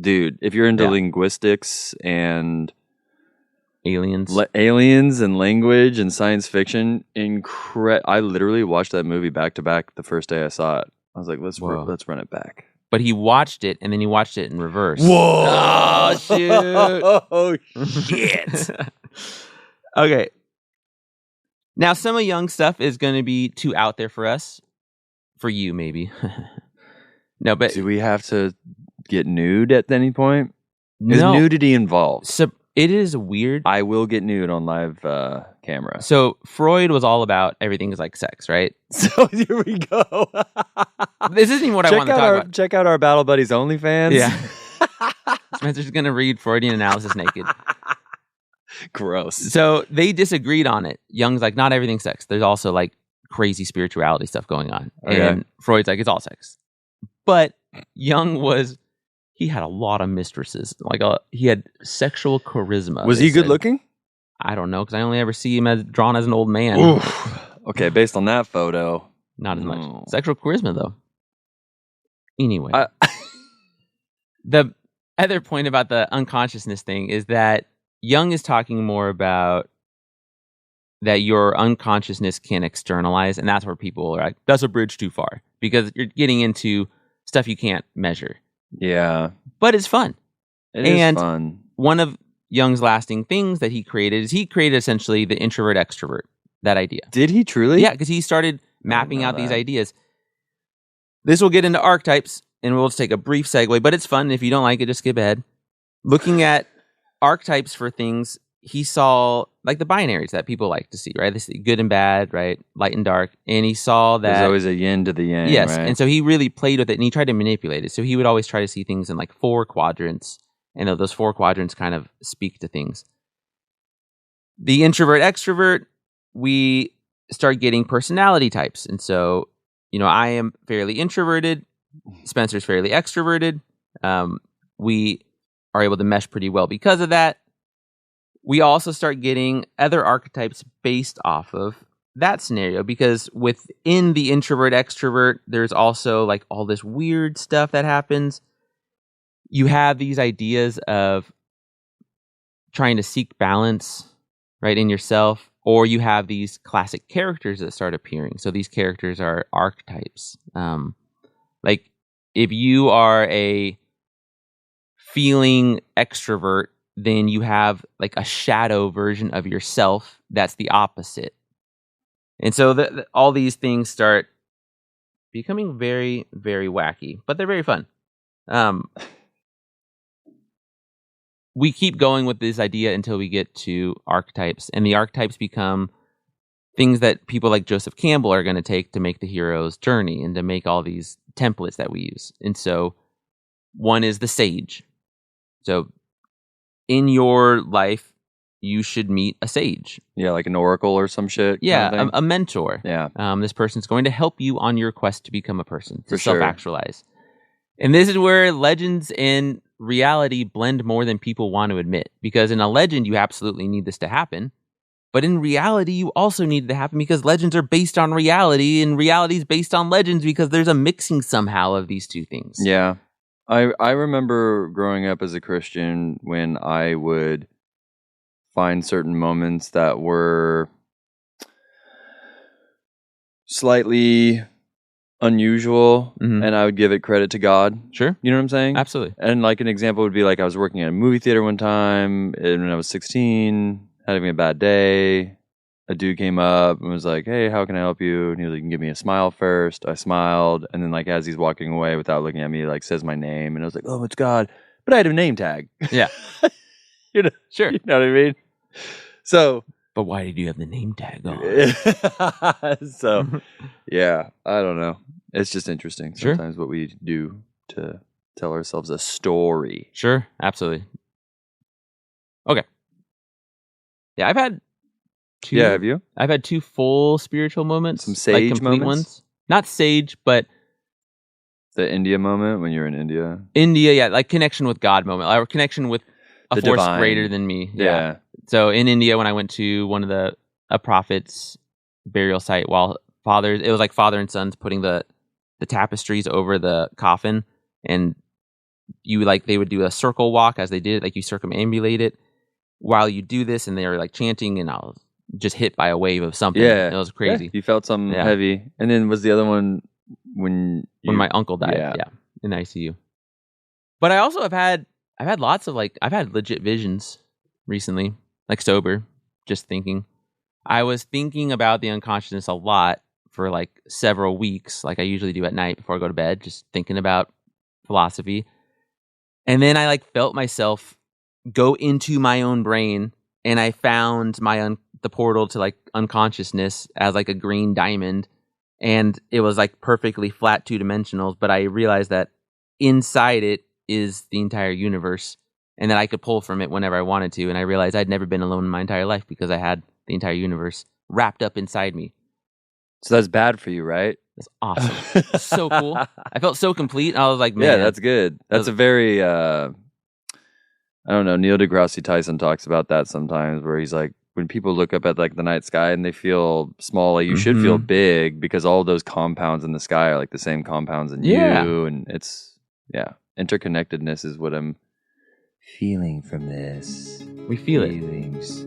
[SPEAKER 4] dude, if you're into
[SPEAKER 5] Yeah.
[SPEAKER 4] linguistics and
[SPEAKER 5] Aliens.
[SPEAKER 4] aliens and language and science fiction, I literally watched that movie back to back the first day I saw it. I was like, let's run it back.
[SPEAKER 5] But he watched it, and then he watched it in reverse.
[SPEAKER 4] Whoa!
[SPEAKER 5] Oh, shoot.
[SPEAKER 4] Oh, shit.
[SPEAKER 5] Okay. Now, some of Jung's stuff is going to be too out there for us. For you, maybe. No, but
[SPEAKER 4] Do we have to get nude at any point? Is
[SPEAKER 5] no.
[SPEAKER 4] nudity involved?
[SPEAKER 5] So it is weird.
[SPEAKER 4] I will get nude on live camera.
[SPEAKER 5] So Freud was all about everything is like sex, right?
[SPEAKER 4] So here we go.
[SPEAKER 5] This isn't even what I want to talk about.
[SPEAKER 4] Check out our Battle Buddies OnlyFans.
[SPEAKER 5] Yeah. Spencer's going to read Freudian analysis naked.
[SPEAKER 4] Gross.
[SPEAKER 5] So they disagreed on it. Jung's like, not everything's sex. There's also like crazy spirituality stuff going on.
[SPEAKER 4] Okay.
[SPEAKER 5] And Freud's like, it's all sex. But Jung he had a lot of mistresses. He had sexual charisma.
[SPEAKER 4] Was
[SPEAKER 5] they
[SPEAKER 4] he good
[SPEAKER 5] said.
[SPEAKER 4] looking?
[SPEAKER 5] I don't know, because I only ever see him as drawn as an old man.
[SPEAKER 4] Oof. Okay, based on that photo.
[SPEAKER 5] Not as
[SPEAKER 4] No.
[SPEAKER 5] much. Sexual charisma, though. Anyway.
[SPEAKER 4] I-
[SPEAKER 5] The other point about the unconsciousness thing is that Jung is talking more about that your unconsciousness can externalize, and that's where people are like, that's a bridge too far, because you're getting into stuff you can't measure.
[SPEAKER 4] Yeah.
[SPEAKER 5] But it's fun.
[SPEAKER 4] It is
[SPEAKER 5] And-
[SPEAKER 4] fun.
[SPEAKER 5] One of Jung's lasting things that he created essentially the introvert extrovert, that idea.
[SPEAKER 4] Did he truly?
[SPEAKER 5] Yeah, because he started mapping
[SPEAKER 4] know
[SPEAKER 5] out these
[SPEAKER 4] that.
[SPEAKER 5] ideas. This will get into archetypes, and we'll just take a brief segue, but it's fun. If you don't like it, just skip ahead. Looking at archetypes for things, he saw like the binaries that people like to see, right? This good and bad, right? Light and dark. And he saw that
[SPEAKER 4] There's always a yin to the yang,
[SPEAKER 5] yes,
[SPEAKER 4] right?
[SPEAKER 5] and so he really played with it, and he tried to manipulate it. So he would always try to see things in like 4 quadrants, and those 4 quadrants kind of speak to things. The introvert extrovert, we start getting personality types, and so I am fairly introverted. Spencer's fairly extroverted. We are able to mesh pretty well because of that. We also start getting other archetypes based off of that scenario, because within the introvert extrovert, there's also like all this weird stuff that happens. You have these ideas of trying to seek balance, right, in yourself, or you have these classic characters that start appearing. So these characters are archetypes. Like if you are a feeling extrovert, then you have like a shadow version of yourself that's the opposite. And so all these things start becoming very, very wacky, but they're very fun. We keep going with this idea until we get to archetypes, and the archetypes become things that people like Joseph Campbell are going to take to make the hero's journey and to make all these templates that we use. And so one is the sage. So in your life, you should meet a sage.
[SPEAKER 4] Yeah, like an oracle or some shit.
[SPEAKER 5] Yeah,
[SPEAKER 4] kind of thing.
[SPEAKER 5] a mentor.
[SPEAKER 4] Yeah.
[SPEAKER 5] This person's going to help you on your quest to become a person, to
[SPEAKER 4] For sure.
[SPEAKER 5] self-actualize. And this is where legends and reality blend more than people want to admit. Because in a legend, you absolutely need this to happen. But in reality, you also need it to happen because legends are based on reality, and reality is based on legends because there's a mixing somehow of these two things.
[SPEAKER 4] Yeah. I remember growing up as a Christian when I would find certain moments that were slightly unusual, and I would give it credit to God.
[SPEAKER 5] Sure.
[SPEAKER 4] You know what I'm saying?
[SPEAKER 5] Absolutely.
[SPEAKER 4] And like an example would be like I was working at a movie theater one time, and when I was 16, having a bad day, a dude came up and was like, "Hey, how can I help you?" And he was like, "Give me a smile first." I smiled, and then like as he's walking away without looking at me, like says my name, and I was like, "Oh, it's God," but I had a name tag.
[SPEAKER 5] Yeah. Sure.
[SPEAKER 4] You know what I mean? So,
[SPEAKER 5] But why did you have the name tag on?
[SPEAKER 4] so yeah, I don't know. It's just interesting
[SPEAKER 5] Sure.
[SPEAKER 4] sometimes what we do to tell ourselves a story.
[SPEAKER 5] Sure. Absolutely. Okay. Yeah, I've had two.
[SPEAKER 4] Yeah, have you?
[SPEAKER 5] I've had 2 full spiritual moments.
[SPEAKER 4] Some sage
[SPEAKER 5] like complete
[SPEAKER 4] moments?
[SPEAKER 5] ones. Not sage, but
[SPEAKER 4] The India moment when you're in India.
[SPEAKER 5] India, yeah, like connection with God moment, or connection with a
[SPEAKER 4] The
[SPEAKER 5] force
[SPEAKER 4] divine.
[SPEAKER 5] greater than me.
[SPEAKER 4] Yeah.
[SPEAKER 5] So in India, when I went to one of a prophet's burial site, while it was like father and sons putting the tapestries over the coffin, and they would do a circle walk as they did it, like you circumambulate it while you do this, and they were like chanting, and I was just hit by a wave of something.
[SPEAKER 4] Yeah.
[SPEAKER 5] It was crazy.
[SPEAKER 4] Yeah, you felt something
[SPEAKER 5] Yeah.
[SPEAKER 4] heavy. And then was the other one when
[SPEAKER 5] When my uncle died,
[SPEAKER 4] Yeah.
[SPEAKER 5] in the ICU. But I also I've had lots of I've had legit visions recently, like sober, just thinking. I was thinking about the unconsciousness a lot for like several weeks, like I usually do at night before I go to bed, just thinking about philosophy. And then I felt myself go into my own brain, and I found the portal to unconsciousness as a green diamond, and it was perfectly flat 2-dimensional, but I realized that inside it is the entire universe, and that I could pull from it whenever I wanted to. And I realized I'd never been alone in my entire life because I had the entire universe wrapped up inside me.
[SPEAKER 4] So that's bad for you, right?
[SPEAKER 5] That's awesome. So cool. I felt so complete. I was like, man.
[SPEAKER 4] Yeah, that's good. That's a very I don't know, Neil deGrasse Tyson talks about that sometimes, where he's like, when people look up at the night sky and they feel small, you should feel big, because all those compounds in the sky are the same compounds in you, and it's interconnectedness is what I'm feeling from this.
[SPEAKER 5] We feel it.
[SPEAKER 4] Feelings.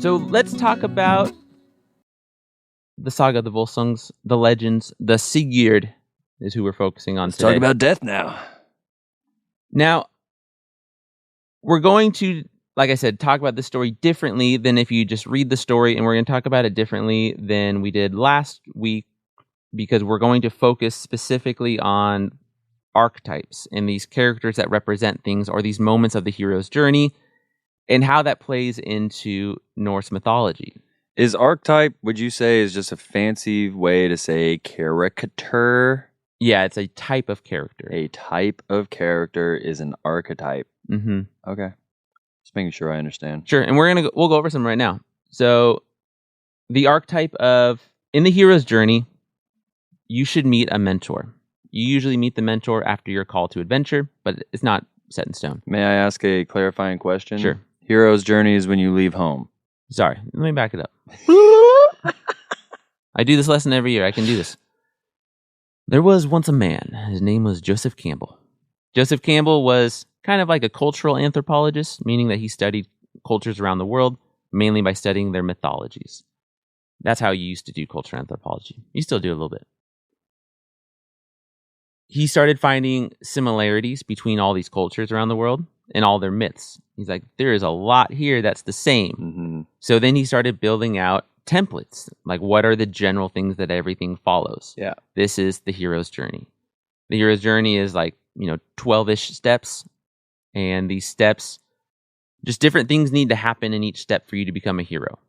[SPEAKER 5] So let's talk about the saga, the Volsungs, the legends. The Sigurd is who we're focusing on
[SPEAKER 4] Let's
[SPEAKER 5] today.
[SPEAKER 4] talk about death now.
[SPEAKER 5] Now, we're going to, like I said, talk about the story differently than if you just read the story, and we're going to talk about it differently than we did last week because we're going to focus specifically on archetypes and these characters that represent things or these moments of the hero's journey and how that plays into Norse mythology.
[SPEAKER 4] Is archetype, would you say, is just a fancy way to say caricature?
[SPEAKER 5] Yeah, it's a type of character.
[SPEAKER 4] A type of character is an archetype.
[SPEAKER 5] Mm-hmm.
[SPEAKER 4] Okay. Just making sure I understand.
[SPEAKER 5] Sure, and we'll go over some right now. So, the archetype of, in the hero's journey, you should meet a mentor. You usually meet the mentor after your call to adventure, but it's not set in stone.
[SPEAKER 4] May I ask a clarifying question?
[SPEAKER 5] Sure.
[SPEAKER 4] Hero's journey is when you leave home.
[SPEAKER 5] Sorry, let me back it up. I do this lesson every year. I can do this. There was once a man. His name was Joseph Campbell. Joseph Campbell was kind of like a cultural anthropologist, meaning that he studied cultures around the world, mainly by studying their mythologies. That's how you used to do cultural anthropology. You still do a little bit. He started finding similarities between all these cultures around the world and all their myths. He's like, there is a lot here that's the same.
[SPEAKER 4] Mm-hmm.
[SPEAKER 5] So then he started building out templates. Like, what are the general things that everything follows?
[SPEAKER 4] Yeah.
[SPEAKER 5] This is the hero's journey. The hero's journey is like, 12-ish steps. And these steps, just different things need to happen in each step for you to become a hero.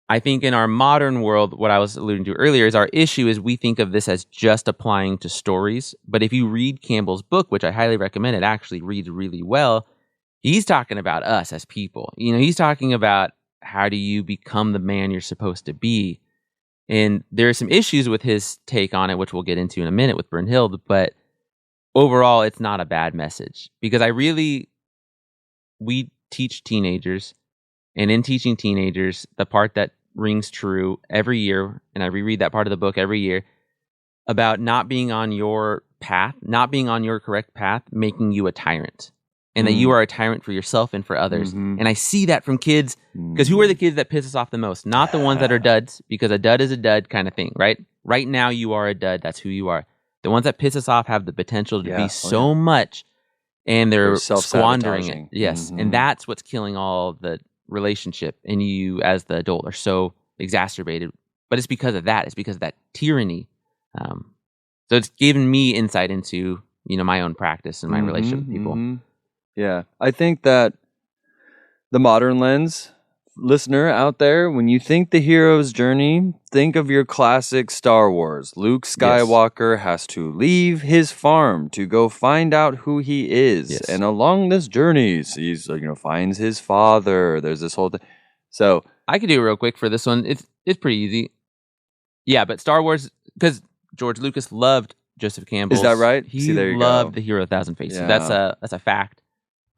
[SPEAKER 5] I think in our modern world, what I was alluding to earlier is our issue is we think of this as just applying to stories. But if you read Campbell's book, which I highly recommend, it actually reads really well. He's talking about us as people. He's talking about how do you become the man you're supposed to be. And there are some issues with his take on it, which we'll get into in a minute with Brynhild. But overall, it's not a bad message because we teach teenagers. And in teaching teenagers, the part that rings true every year, and I reread that part of the book every year, about not being on your path, not being on your correct path, making you a tyrant. And that you are a tyrant for yourself and for others.
[SPEAKER 4] Mm-hmm.
[SPEAKER 5] And I see that from kids, because who are the kids that piss us off the most? Not the ones that are duds, because a dud is a dud kind of thing, right? Right now you are a dud, that's who you are. The ones that piss us off have the potential to be so much, and they're squandering it. Yes, and that's what's killing all the relationship, and you as the adult are so exacerbated. But it's because of that. It's because of that tyranny. So it's given me insight into my own practice and my relationship with people.
[SPEAKER 4] Yeah, I think that the modern lens listener out there, when you think the hero's journey, think of your classic Star Wars. Luke Skywalker has to leave his farm to go find out who he is. Yes. And along this journey, he's finds his father. There's this whole thing. So
[SPEAKER 5] I could do it real quick for this one. It's pretty easy. Yeah, but Star Wars, because George Lucas loved Joseph Campbell.
[SPEAKER 4] Is that right?
[SPEAKER 5] He loved the Hero of 1,000 Faces. Yeah. That's a fact.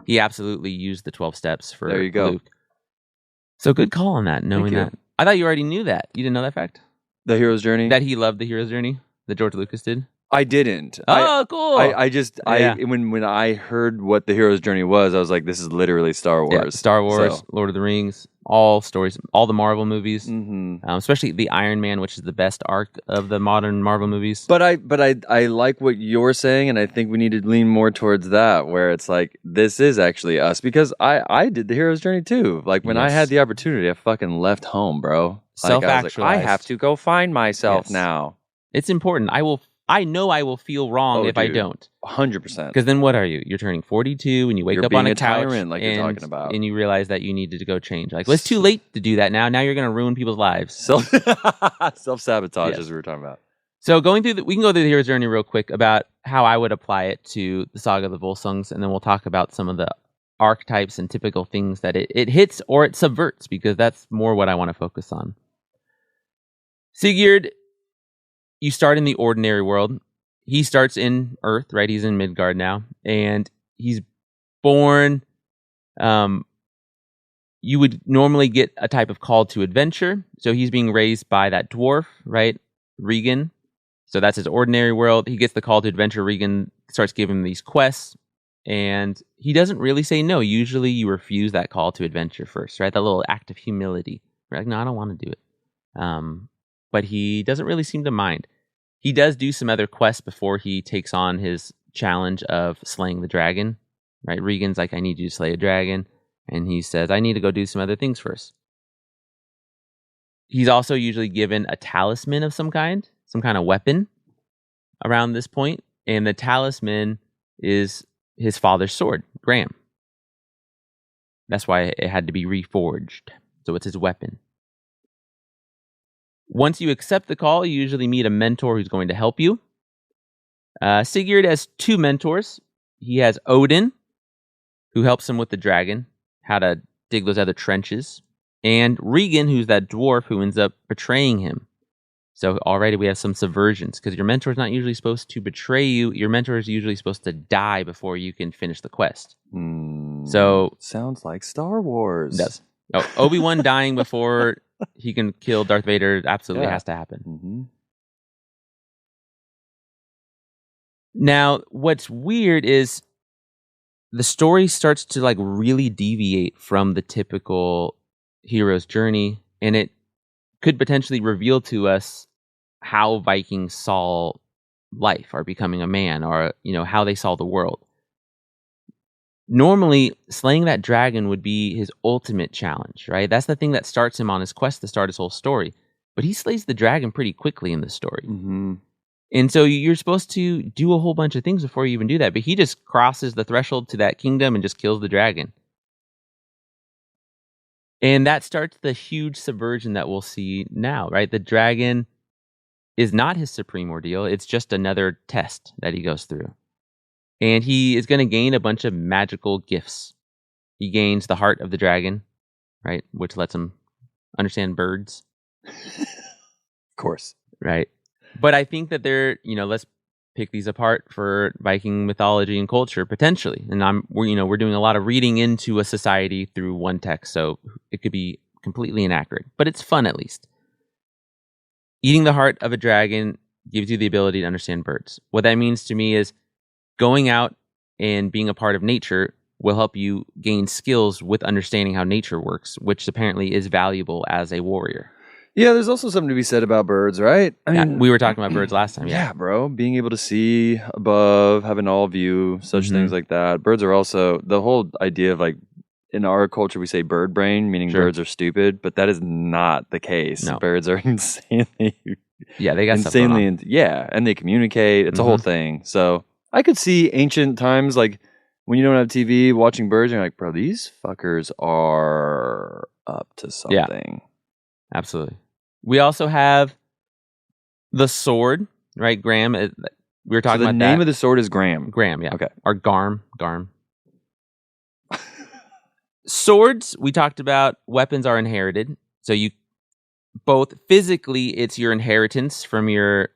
[SPEAKER 5] He absolutely used the 12 steps for
[SPEAKER 4] there you go.
[SPEAKER 5] Luke. So good call on that, knowing that. I thought you already knew that. You didn't know that fact?
[SPEAKER 4] The hero's journey?
[SPEAKER 5] That he loved the hero's journey? That George Lucas did?
[SPEAKER 4] I didn't.
[SPEAKER 5] Oh, cool.
[SPEAKER 4] When I heard what the hero's journey was, I was like, this is literally Star Wars.
[SPEAKER 5] Yeah, Star Wars, Lord of the Rings, all stories, all the Marvel movies, especially the Iron Man, which is the best arc of the modern Marvel movies.
[SPEAKER 4] But I like what you're saying, and I think we need to lean more towards that, where it's like, this is actually us, because I did the hero's journey too. Like when I had the opportunity, I fucking left home, bro.
[SPEAKER 5] Self-actualized.
[SPEAKER 4] I have to go find myself now.
[SPEAKER 5] It's important. I know I will feel wrong if I don't.
[SPEAKER 4] 100%.
[SPEAKER 5] Because then what are you? You're turning 42 and you wake up on a couch
[SPEAKER 4] tyrant, like you're talking about.
[SPEAKER 5] And you realize that you needed to go change. Like, well, it's too late to do that now. Now you're going to ruin people's lives.
[SPEAKER 4] Self-sabotage, as we were talking about.
[SPEAKER 5] So we can go through the hero's journey real quick about how I would apply it to the Saga of the Volsungs, and then we'll talk about some of the archetypes and typical things that it hits or it subverts, because that's more what I want to focus on. Sigurd, you start in the ordinary world. He starts in Earth, right? He's in Midgard now, and he's born. You would normally get a type of call to adventure. So he's being raised by that dwarf, right? Regan. So that's his ordinary world. He gets the call to adventure. Regan starts giving him these quests, and he doesn't really say no. Usually you refuse that call to adventure first, right? That little act of humility. You're like, no, I don't want to do it. But he doesn't really seem to mind. He does do some other quests before he takes on his challenge of slaying the dragon, right? Regan's like, I need you to slay a dragon. And he says, I need to go do some other things first. He's also usually given a talisman of some kind of weapon around this point. And the talisman is his father's sword, Graham. That's why it had to be reforged. So it's his weapon. Once you accept the call, you usually meet a mentor who's going to help you. Sigurd has 2 mentors. He has Odin, who helps him with the dragon, how to dig those other trenches, and Regan, who's that dwarf who ends up betraying him. So already we have some subversions, because your mentor is not usually supposed to betray you. Your mentor is usually supposed to die before you can finish the quest. So
[SPEAKER 4] sounds like Star Wars.
[SPEAKER 5] It does. Oh, Obi-Wan dying before he can kill Darth Vader absolutely has to happen.
[SPEAKER 4] Mm-hmm.
[SPEAKER 5] Now, what's weird is the story starts to like really deviate from the typical hero's journey, and it could potentially reveal to us how Vikings saw life or becoming a man, or how they saw the world. Normally, slaying that dragon would be his ultimate challenge, right? That's the thing that starts him on his quest to start his whole story. But he slays the dragon pretty quickly in the story.
[SPEAKER 4] Mm-hmm.
[SPEAKER 5] And so you're supposed to do a whole bunch of things before you even do that. But he just crosses the threshold to that kingdom and just kills the dragon. And that starts the huge subversion that we'll see now, right? The dragon is not his supreme ordeal. It's just another test that he goes through. And he is going to gain a bunch of magical gifts. He gains the heart of the dragon, right? Which lets him understand birds.
[SPEAKER 4] Of course.
[SPEAKER 5] Right. But I think that let's pick these apart for Viking mythology and culture potentially. And we're doing a lot of reading into a society through one text, so it could be completely inaccurate, but it's fun at least. Eating the heart of a dragon gives you the ability to understand birds. What that means to me is going out and being a part of nature will help you gain skills with understanding how nature works, which apparently is valuable as a warrior.
[SPEAKER 4] Yeah, there's also something to be said about birds, right? I mean,
[SPEAKER 5] we were talking about birds last time.
[SPEAKER 4] Yeah, bro. Being able to see above, have an all view, such things like that. Birds are also, the whole idea of like, in our culture, we say bird brain, meaning birds are stupid, but that is not the case.
[SPEAKER 5] No.
[SPEAKER 4] Birds are insanely,
[SPEAKER 5] they got
[SPEAKER 4] insanely, and they communicate. It's a whole thing. So I could see ancient times, like when you don't have TV, watching birds, and you're like, bro, these fuckers are up to something.
[SPEAKER 5] Yeah, absolutely. We also have the sword, right? Graham. We were talking about
[SPEAKER 4] the name of the sword is Graham.
[SPEAKER 5] Graham, yeah.
[SPEAKER 4] Okay.
[SPEAKER 5] Or Garm. Swords, we talked about, weapons are inherited. So you both physically, it's your inheritance from your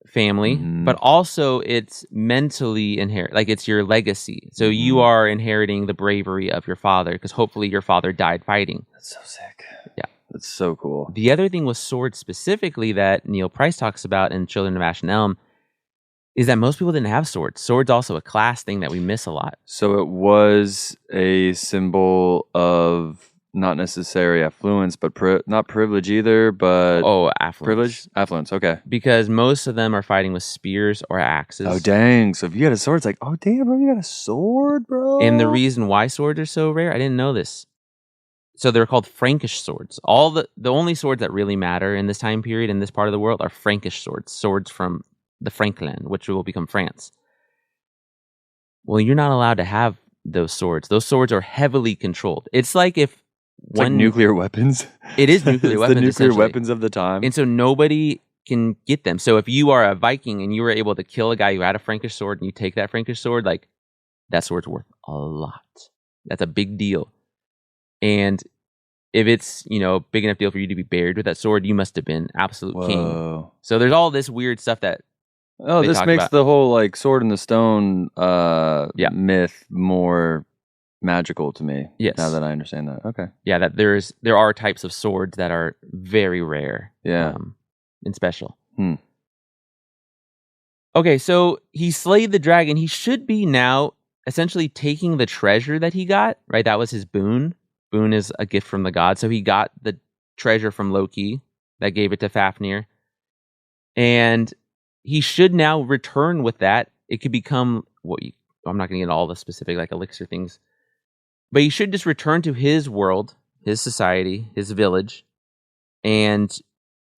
[SPEAKER 5] family, but also it's mentally like it's your legacy. So you are inheriting the bravery of your father, because hopefully your father died fighting.
[SPEAKER 4] That's so sick.
[SPEAKER 5] Yeah.
[SPEAKER 4] That's so cool.
[SPEAKER 5] The other thing with swords specifically that Neil Price talks about in Children of Ash and Elm is that most people didn't have swords. Swords also a class thing that we miss a lot.
[SPEAKER 4] So it was a symbol of not necessary affluence, but not privilege either, but
[SPEAKER 5] affluence.
[SPEAKER 4] Privilege? Affluence, okay.
[SPEAKER 5] Because most of them are fighting with spears or axes.
[SPEAKER 4] Oh, dang. So if you got a sword, it's like, oh, damn, bro, you got a sword, bro?
[SPEAKER 5] And the reason why swords are so rare, I didn't know this. So they're called Frankish swords. All the only swords that really matter in this time period in this part of the world are Frankish swords from the Frankland, which will become France. Well, you're not allowed to have those swords. Those swords are heavily controlled. It's like if
[SPEAKER 4] it's like nuclear weapons.
[SPEAKER 5] It is nuclear weapons.
[SPEAKER 4] The nuclear weapons of the time.
[SPEAKER 5] And so nobody can get them. So if you are a Viking and you were able to kill a guy who had a Frankish sword and you take that Frankish sword, like that sword's worth a lot. That's a big deal. And if it's, big enough deal for you to be buried with that sword, you must have been absolute king. So there's all this weird stuff that
[SPEAKER 4] this makes the whole like sword in the stone myth more magical to me.
[SPEAKER 5] Yes.
[SPEAKER 4] Now that I understand that. Okay.
[SPEAKER 5] Yeah, that there are types of swords that are very rare.
[SPEAKER 4] Yeah.
[SPEAKER 5] And special. Okay, so he slayed the dragon. He should be now essentially taking the treasure that he got, right? That was his boon. Boon is a gift from the god. So he got the treasure from Loki that gave it to Fafnir. And he should now return with that. It could become I'm not going to get into all the specific like elixir things, but he should just return to his world, his society, his village, and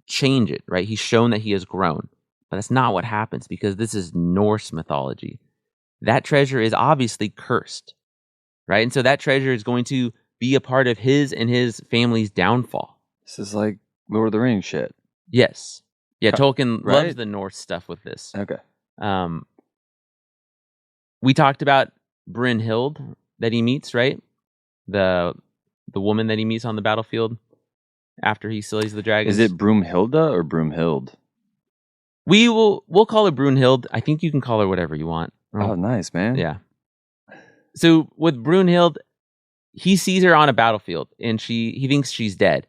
[SPEAKER 5] change it, right? He's shown that he has grown, but that's not what happens because this is Norse mythology. That treasure is obviously cursed, right? And so that treasure is going to be a part of his and his family's downfall.
[SPEAKER 4] This is like Lord of the Rings shit.
[SPEAKER 5] Yes. Yeah, Tolkien
[SPEAKER 4] right?
[SPEAKER 5] loves the Norse stuff with this.
[SPEAKER 4] Okay.
[SPEAKER 5] We talked about Brynhild that he meets, right? The woman that he meets on the battlefield after he slays the dragons.
[SPEAKER 4] Is it Broomhilda or Broomhild?
[SPEAKER 5] We'll call her Brunhild. I think you can call her whatever you want.
[SPEAKER 4] Oh, nice, man.
[SPEAKER 5] Yeah. So with Brunhild, he sees her on a battlefield and he thinks she's dead.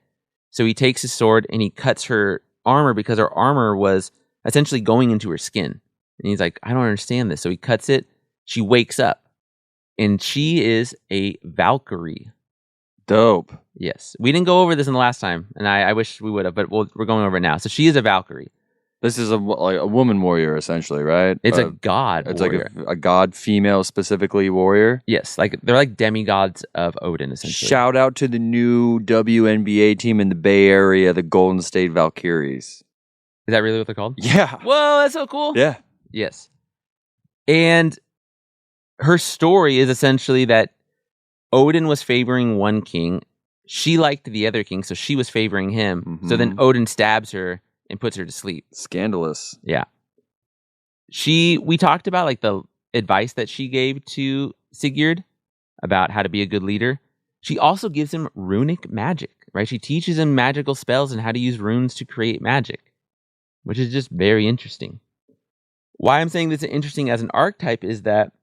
[SPEAKER 5] So he takes his sword and he cuts her armor because her armor was essentially going into her skin. And he's like, I don't understand this. So he cuts it. She wakes up and she is a Valkyrie.
[SPEAKER 4] Dope.
[SPEAKER 5] Yes. We didn't go over this in the last time, and I wish we would have, but we're going over it now. So she is a Valkyrie.
[SPEAKER 4] This is a woman warrior, essentially, right?
[SPEAKER 5] It's a god
[SPEAKER 4] It's
[SPEAKER 5] warrior.
[SPEAKER 4] like a god female specifically warrior.
[SPEAKER 5] Yes, like they're like demigods of Odin, essentially.
[SPEAKER 4] Shout out to the new WNBA team in the Bay Area, the Golden State Valkyries.
[SPEAKER 5] Is that really what they're called?
[SPEAKER 4] Yeah.
[SPEAKER 5] Whoa, that's so cool.
[SPEAKER 4] Yeah.
[SPEAKER 5] Yes. And her story is essentially that Odin was favoring one king. She liked the other king, so she was favoring him.
[SPEAKER 4] Mm-hmm.
[SPEAKER 5] So then Odin stabs her and puts her to sleep.
[SPEAKER 4] Scandalous.
[SPEAKER 5] Yeah. We talked about like the advice that she gave to Sigurd about how to be a good leader. She also gives him runic magic, right? She teaches him magical spells and how to use runes to create magic, which is just very interesting. Why I'm saying this is interesting as an archetype is that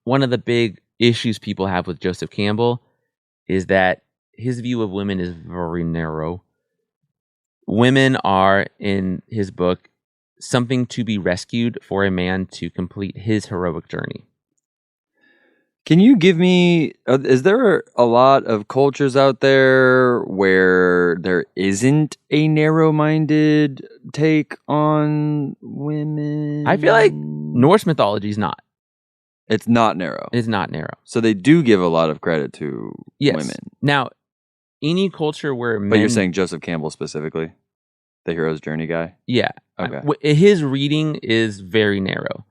[SPEAKER 5] one of the big issues people have with Joseph Campbell is that his view of women is very narrow. Women are, in his book, something to be rescued for a man to complete his heroic journey.
[SPEAKER 4] Can you give me, is there a lot of cultures out there where there isn't a narrow-minded take on women?
[SPEAKER 5] I feel like Norse mythology is not.
[SPEAKER 4] It's not narrow.
[SPEAKER 5] It's not narrow.
[SPEAKER 4] So they do give a lot of credit to women.
[SPEAKER 5] Now, any culture where men...
[SPEAKER 4] But you're saying Joseph Campbell specifically? The hero's journey guy?
[SPEAKER 5] Yeah.
[SPEAKER 4] Okay.
[SPEAKER 5] His reading is very narrow.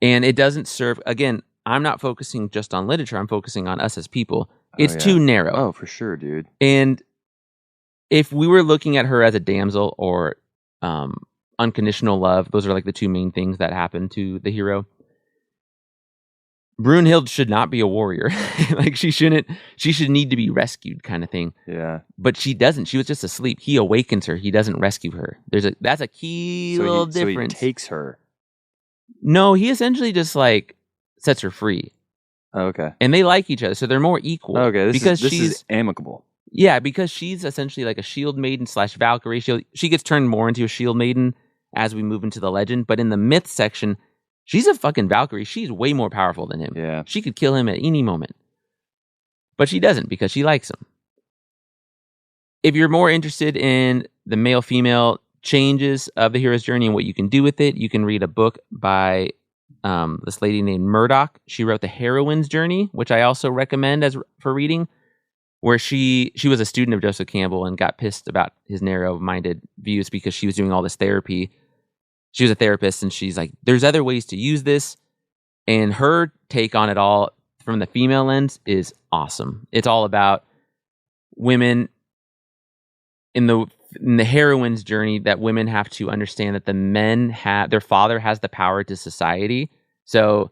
[SPEAKER 5] And it doesn't serve... Again, I'm not focusing just on literature. I'm focusing on us as people. It's too narrow.
[SPEAKER 4] Oh, for sure, dude.
[SPEAKER 5] And if we were looking at her as a damsel or unconditional love, those are like the two main things that happen to the hero. Brunhild should not be a warrior. Like she should need to be rescued kind of thing.
[SPEAKER 4] Yeah.
[SPEAKER 5] But she doesn't. She was just asleep. He awakens her. He doesn't rescue her. That's a key little difference.
[SPEAKER 4] So he takes her.
[SPEAKER 5] No, he essentially just like sets her free.
[SPEAKER 4] Oh, okay.
[SPEAKER 5] And they like each other, so they're more equal.
[SPEAKER 4] Okay, this
[SPEAKER 5] she's
[SPEAKER 4] is amicable.
[SPEAKER 5] Yeah, because she's essentially like a shield maiden / Valkyrie. She gets turned more into a shield maiden as we move into the legend. But in the myth section, she's a fucking Valkyrie. She's way more powerful than him.
[SPEAKER 4] Yeah.
[SPEAKER 5] She could kill him at any moment. But she doesn't because she likes him. If you're more interested in the male-female changes of the hero's journey and what you can do with it, you can read a book by this lady named Murdoch. She wrote The Heroine's Journey, which I also recommend for reading, where she was a student of Joseph Campbell and got pissed about his narrow-minded views because she was doing all this therapy. She was a therapist, and she's like, there's other ways to use this. And her take on it all from the female lens is awesome. It's all about women in the heroine's journey, that women have to understand that their father has the power to society. So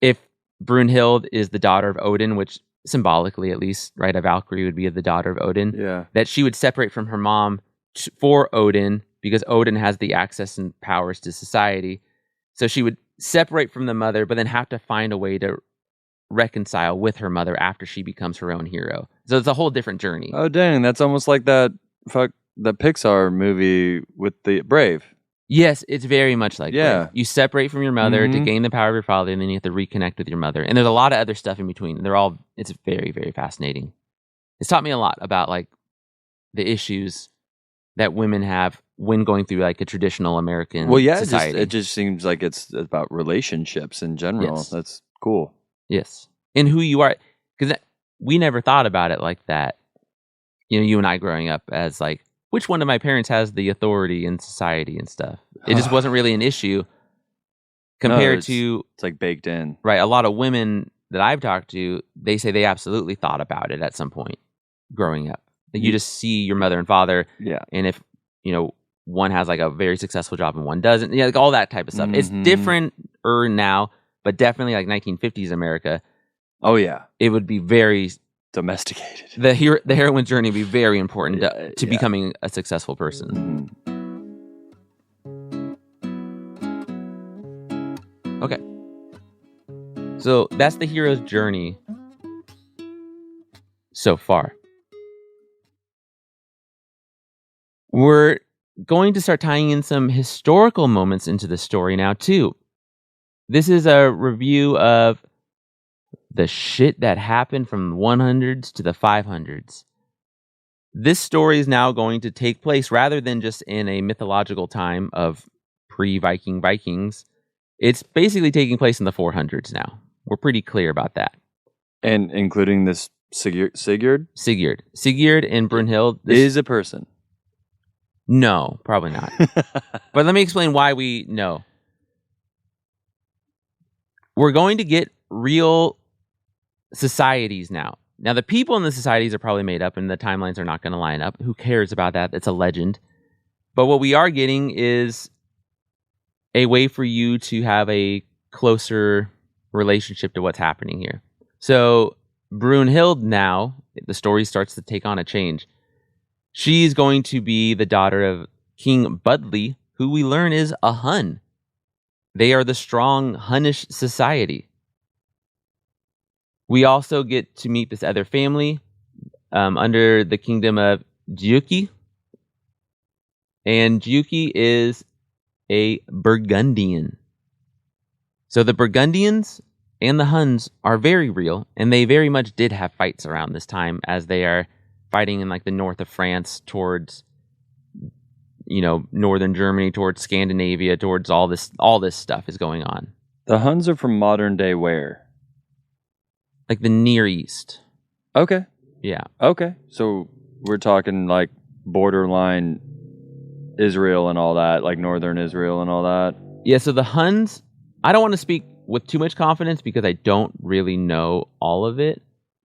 [SPEAKER 5] if Brunhild is the daughter of Odin, which symbolically at least, right, a Valkyrie would be the daughter of Odin, that she would separate from her mom for Odin, because Odin has the access and powers to society. So she would separate from the mother, but then have to find a way to reconcile with her mother after she becomes her own hero. So it's a whole different journey.
[SPEAKER 4] Oh, dang. That's almost like the Pixar movie with the Brave.
[SPEAKER 5] Yes, it's very much like that. You separate from your mother to
[SPEAKER 4] Mhm.
[SPEAKER 5] gain the power of your father, and then you have to reconnect with your mother. And there's a lot of other stuff in between. It's very, very fascinating. It's taught me a lot about like the issues that women have when going through like a traditional American society.
[SPEAKER 4] It just seems like it's about relationships in general.
[SPEAKER 5] Yes.
[SPEAKER 4] That's Cool.
[SPEAKER 5] Yes. And who you are. Because we never thought about it like that. You know, you and I growing up as like, which one of my parents has the authority in society and stuff? It just wasn't really an issue compared to...
[SPEAKER 4] It's like baked in.
[SPEAKER 5] Right. A lot of women that I've talked to, they say they absolutely thought about it at some point growing up. Like you just see your mother and father.
[SPEAKER 4] Yeah.
[SPEAKER 5] And if, you know, one has like a very successful job and one doesn't, yeah, like all that type of stuff. It's different now, but definitely like 1950s America.
[SPEAKER 4] Oh, yeah.
[SPEAKER 5] It would be very...
[SPEAKER 4] domesticated.
[SPEAKER 5] The heroine's journey would be very important to becoming a successful person. Okay. So that's the hero's journey so far. We're going to start tying in some historical moments into the story now, too. This is a review of the shit that happened from the 100s to the 500s. This story is now going to take place rather than just in a mythological time of pre-Viking Vikings. It's basically taking place in the 400s now. We're pretty clear about that.
[SPEAKER 4] And including this Sigurd?
[SPEAKER 5] Sigurd and Brunhild
[SPEAKER 4] is a person.
[SPEAKER 5] No, probably not. But let me explain why we know. We're going to get real societies now. Now, the people in the societies are probably made up and the timelines are not going to line up. Who cares about that? It's a legend. But what we are getting is a way for you to have a closer relationship to what's happening here. So Brunhild now, the story starts to take on a change. She's going to be the daughter of King Budli, who we learn is a Hun. They are the strong Hunnish society. We also get to meet this other family under the kingdom of Giuki. And Giuki is a Burgundian. So the Burgundians and the Huns are very real, and they very much did have fights around this time as they are fighting in like the north of France towards, you know, northern Germany, towards Scandinavia, towards all this stuff is going on.
[SPEAKER 4] The Huns are from modern day where?
[SPEAKER 5] Like the Near East.
[SPEAKER 4] Okay.
[SPEAKER 5] Yeah.
[SPEAKER 4] Okay. So we're talking like borderline Israel and all that, like northern Israel and all that.
[SPEAKER 5] Yeah, so the Huns, I don't want to speak with too much confidence because I don't really know all of it.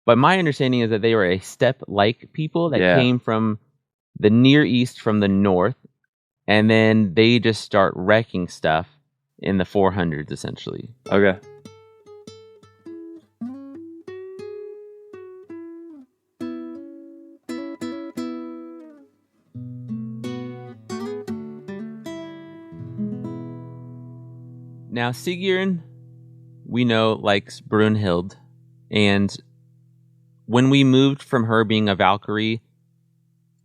[SPEAKER 5] But my understanding is that they were a steppe-like people that came from the Near East from the north, and then they just start wrecking stuff in the 400s, essentially.
[SPEAKER 4] Okay.
[SPEAKER 5] Now, Sigurd, we know, likes Brunhild, and when we moved from her being a Valkyrie,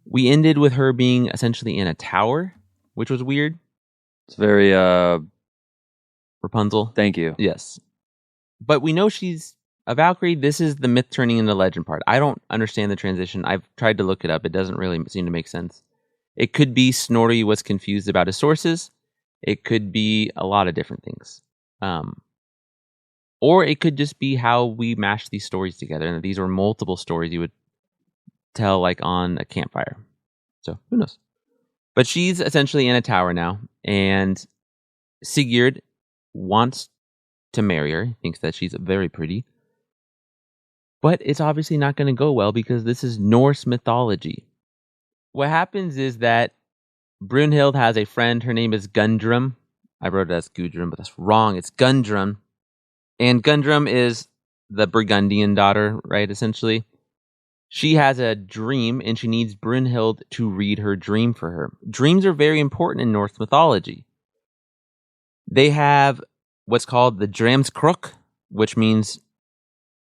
[SPEAKER 5] we ended with her being essentially in a tower, which was weird.
[SPEAKER 4] It's very,
[SPEAKER 5] Rapunzel.
[SPEAKER 4] Thank you.
[SPEAKER 5] Yes. But we know she's a Valkyrie. This is the myth turning into legend part. I don't understand the transition. I've tried to look it up. It doesn't really seem to make sense. It could be Snorri was confused about his sources. It could be a lot of different things. Or it could just be how we mash these stories together. And these were multiple stories you would tell like on a campfire. So who knows? But she's essentially in a tower now. And Sigurd wants to marry her. He thinks that she's very pretty. But it's obviously not going to go well because this is Norse mythology. What happens is that Brunhild has a friend. Her name is Gundrum. I wrote it as Gudrun, but that's wrong. It's Gundrum. And Gundrum is the Burgundian daughter, right, essentially. She has a dream, and she needs Brunhild to read her dream for her. Dreams are very important in Norse mythology. They have what's called the Dramskrok, which means,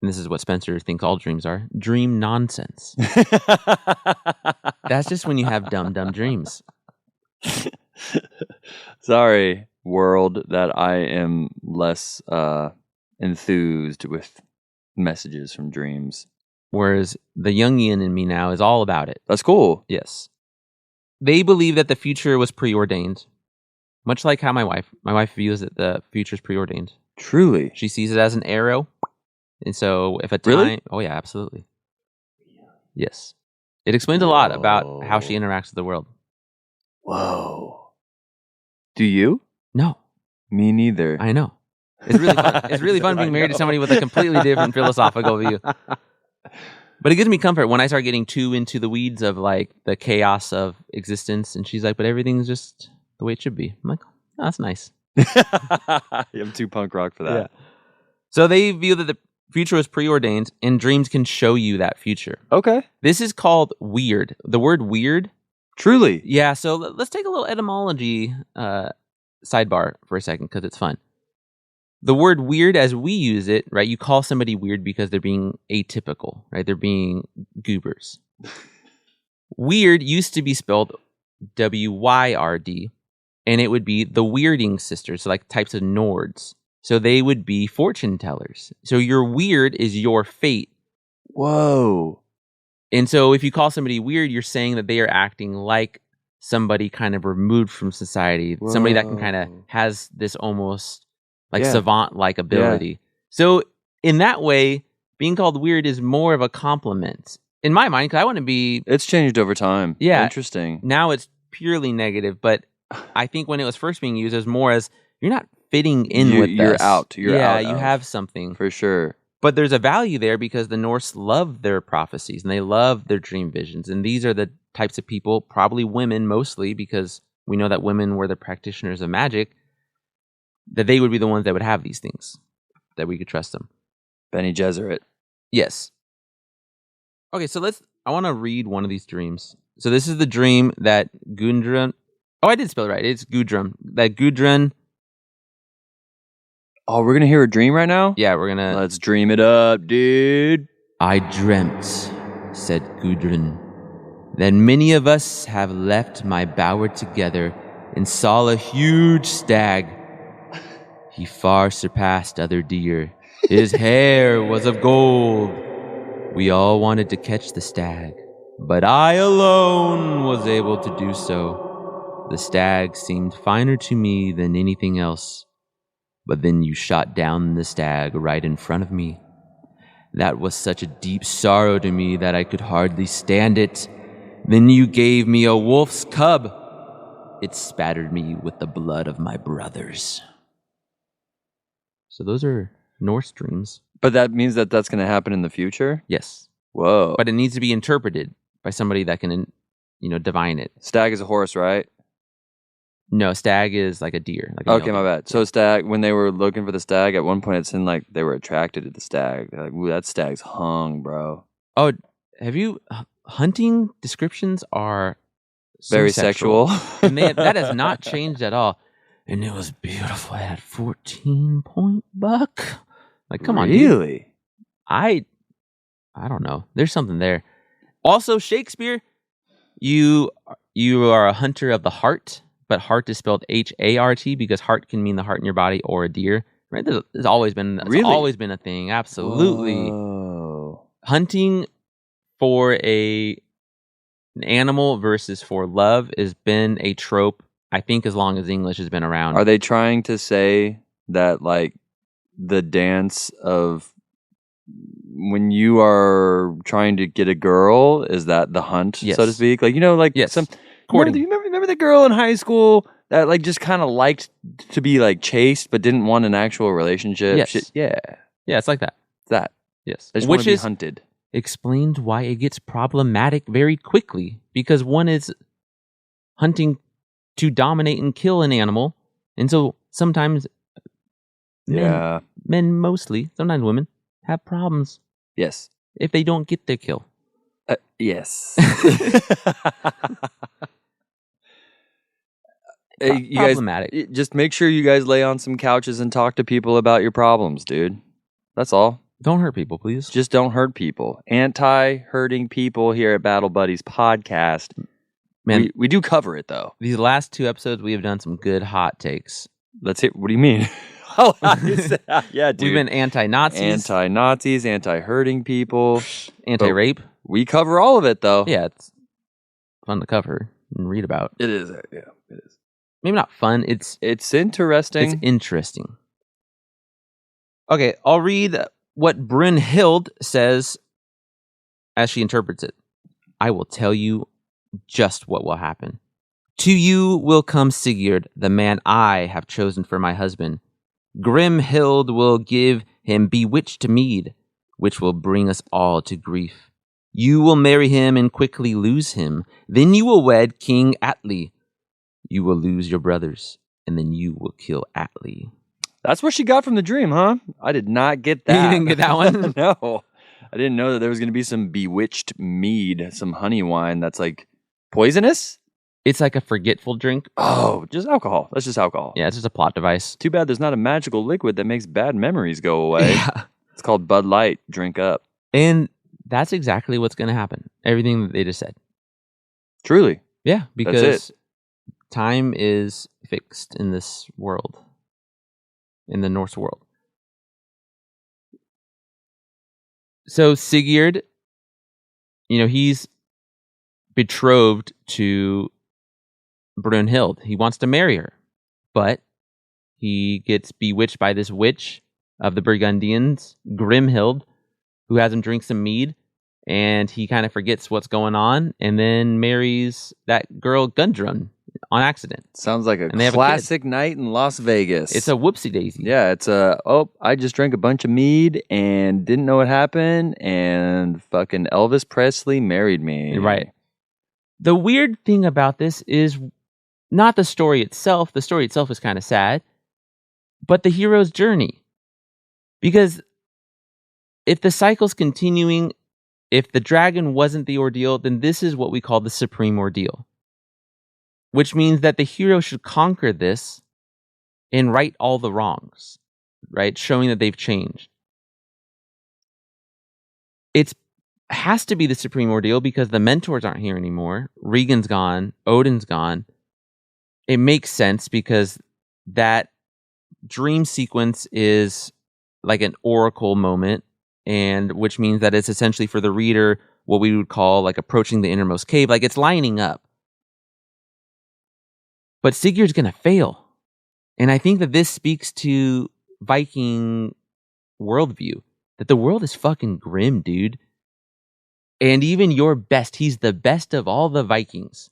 [SPEAKER 5] and this is what Spencer thinks all dreams are, dream nonsense. That's just when you have dumb dreams.
[SPEAKER 4] Sorry, world, that I am less enthused with messages from dreams.
[SPEAKER 5] Whereas the Jungian in me now is all about it.
[SPEAKER 4] That's cool.
[SPEAKER 5] Yes. They believe that the future was preordained. Much like how my wife views that the future is preordained.
[SPEAKER 4] Truly.
[SPEAKER 5] She sees it as an arrow. And so if a time...
[SPEAKER 4] Really?
[SPEAKER 5] Oh, yeah, absolutely. Yes. It explains a lot about how she interacts with the world.
[SPEAKER 4] Whoa. Do you?
[SPEAKER 5] No.
[SPEAKER 4] Me neither.
[SPEAKER 5] I know. It's really fun. It's really fun being married to somebody with a completely different philosophical view. But it gives me comfort when I start getting too into the weeds of like the chaos of existence. And she's like, but everything's just the way it should be. I'm like, oh, that's nice.
[SPEAKER 4] I'm too punk rock for that.
[SPEAKER 5] Yeah. So they view that the future is preordained and dreams can show you that future.
[SPEAKER 4] Okay.
[SPEAKER 5] This is called weird. The word weird.
[SPEAKER 4] Truly.
[SPEAKER 5] Yeah. So let's take a little etymology sidebar for a second because it's fun. The word weird as we use it, right? You call somebody weird because they're being atypical, right? They're being goobers. Weird used to be spelled W-Y-R-D, and it would be the Weirding sisters, so like types of Nords. So they would be fortune tellers. So your weird is your fate.
[SPEAKER 4] Whoa.
[SPEAKER 5] And so if you call somebody weird, you're saying that they are acting like somebody kind of removed from society, somebody that can kind of has this almost like savant-like ability. Yeah. So in that way, being called weird is more of a compliment. In my mind, because I want to be...
[SPEAKER 4] It's changed over time.
[SPEAKER 5] Yeah.
[SPEAKER 4] Interesting.
[SPEAKER 5] Now it's purely negative, but I think when it was first being used, it was more as, you're not fitting in with
[SPEAKER 4] you're
[SPEAKER 5] us.
[SPEAKER 4] Out. You're out.
[SPEAKER 5] Yeah, you have something.
[SPEAKER 4] For sure.
[SPEAKER 5] But there's a value there because the Norse love their prophecies and they love their dream visions. And these are the types of people, probably women mostly, because we know that women were the practitioners of magic, that they would be the ones that would have these things, that we could trust them.
[SPEAKER 4] Bene Gesserit.
[SPEAKER 5] Yes. Okay, so I want to read one of these dreams. So this is the dream that Gudrun... Oh, I did spell it right. It's Gudrun. That Gudrun...
[SPEAKER 4] Oh, we're going to hear a dream right now?
[SPEAKER 5] Yeah, we're going to...
[SPEAKER 4] Let's dream it up, dude.
[SPEAKER 5] I dreamt, said Gudrun, that many of us have left my bower together and saw a huge stag. He far surpassed other deer. His hair was of gold. We all wanted to catch the stag, but I alone was able to do so. The stag seemed finer to me than anything else. But then you shot down the stag right in front of me. That was such a deep sorrow to me that I could hardly stand it. Then you gave me a wolf's cub. It spattered me with the blood of my brothers. So those are Norse dreams.
[SPEAKER 4] But that means that that's going to happen in the future?
[SPEAKER 5] Yes.
[SPEAKER 4] Whoa.
[SPEAKER 5] But it needs to be interpreted by somebody that can, divine it.
[SPEAKER 4] Stag is a horse, right?
[SPEAKER 5] No, stag is like a deer. Like
[SPEAKER 4] okay, my bad. So stag, when they were looking for the stag, at one point it seemed like they were attracted to the stag. They're like, ooh, that stag's hung, bro.
[SPEAKER 5] Oh, have you... Hunting descriptions are so
[SPEAKER 4] very
[SPEAKER 5] sexual. And that has not
[SPEAKER 4] changed.
[SPEAKER 5] changed at all. And it was beautiful. It had 14-point buck. Like, come on,
[SPEAKER 4] really?
[SPEAKER 5] Dude. I don't know. There's something there. Also, Shakespeare, you are a hunter of the heart, but heart is spelled H-A-R-T because heart can mean the heart in your body or a deer. Right? There's always been always been a thing. Absolutely.
[SPEAKER 4] Whoa.
[SPEAKER 5] Hunting for an animal versus for love has been a trope, I think, as long as English has been around.
[SPEAKER 4] Are they trying to say that, like, the dance of when you are trying to get a girl, is that the hunt,
[SPEAKER 5] yes.
[SPEAKER 4] so to speak? Like, like
[SPEAKER 5] yes.
[SPEAKER 4] some
[SPEAKER 5] courting.
[SPEAKER 4] Remember the girl in high school that, like, just kind of liked to be, like, chased but didn't want an actual relationship?
[SPEAKER 5] Yes.
[SPEAKER 4] Yeah,
[SPEAKER 5] it's like that.
[SPEAKER 4] That.
[SPEAKER 5] Yes.
[SPEAKER 4] I just want to be hunted.
[SPEAKER 5] Explained why it gets problematic very quickly, because one is hunting to dominate and kill an animal, and so sometimes men mostly, sometimes women, have problems.
[SPEAKER 4] Yes.
[SPEAKER 5] If they don't get their kill.
[SPEAKER 4] Yes. You
[SPEAKER 5] problematic.
[SPEAKER 4] Guys, just make sure you guys lay on some couches and talk to people about your problems, dude. That's all.
[SPEAKER 5] Don't hurt people, please.
[SPEAKER 4] Just don't hurt people. Anti-hurting people here at Battle Buddies podcast.
[SPEAKER 5] Man,
[SPEAKER 4] we do cover it, though.
[SPEAKER 5] These last 2 episodes, we have done some good hot takes.
[SPEAKER 4] Let's hit. What do you mean? Yeah, dude.
[SPEAKER 5] We've been anti-Nazis.
[SPEAKER 4] Anti-Nazis, anti-hurting people.
[SPEAKER 5] Anti-rape.
[SPEAKER 4] We cover all of it, though.
[SPEAKER 5] Yeah, it's fun to cover and read about.
[SPEAKER 4] It is, yeah, it is.
[SPEAKER 5] Maybe not fun. It's
[SPEAKER 4] interesting.
[SPEAKER 5] It's interesting. Okay, I'll read what Brynhild says as she interprets it. I will tell you just what will happen. To you will come Sigurd, the man I have chosen for my husband. Grimhild will give him bewitched mead, which will bring us all to grief. You will marry him and quickly lose him. Then you will wed King Atli. You will lose your brothers, and then you will kill Atli.
[SPEAKER 4] That's what she got from the dream, huh? I did not get that.
[SPEAKER 5] You didn't get that one?
[SPEAKER 4] No. I didn't know that there was going to be some bewitched mead, some honey wine that's like poisonous.
[SPEAKER 5] It's like a forgetful drink.
[SPEAKER 4] Oh, just alcohol. That's just alcohol.
[SPEAKER 5] Yeah, it's just a plot device.
[SPEAKER 4] Too bad there's not a magical liquid that makes bad memories go away.
[SPEAKER 5] Yeah.
[SPEAKER 4] It's called Bud Light. Drink up.
[SPEAKER 5] And that's exactly what's going to happen. Everything that they just said.
[SPEAKER 4] Truly.
[SPEAKER 5] Yeah, because
[SPEAKER 4] That's it.
[SPEAKER 5] time is fixed in this world, in the Norse world. So Sigurd, he's betrothed to Brunhild. He wants to marry her, but he gets bewitched by this witch of the Burgundians, Grimhild, who has him drink some mead, and he kind of forgets what's going on, and then marries that girl Gudrun on accident.
[SPEAKER 4] Sounds like a
[SPEAKER 5] And they have a
[SPEAKER 4] classic night in Las Vegas.
[SPEAKER 5] It's a whoopsie daisy.
[SPEAKER 4] Yeah, it's I just drank a bunch of mead and didn't know what happened, and fucking Elvis Presley married me.
[SPEAKER 5] Right. The weird thing about this is not the story itself. The story itself is kind of sad, but the hero's journey. Because if the cycle's continuing, if the dragon wasn't the ordeal, then this is what we call the supreme ordeal. Which means that the hero should conquer this and right all the wrongs, right? Showing that they've changed. It has to be the supreme ordeal because the mentors aren't here anymore. Regan's gone. Odin's gone. It makes sense because that dream sequence is like an oracle moment, and which means that it's essentially for the reader what we would call like approaching the innermost cave. Like it's lining up. But Sigurd's going to fail. And I think that this speaks to Viking worldview. That the world is fucking grim, dude. And even your best, he's the best of all the Vikings.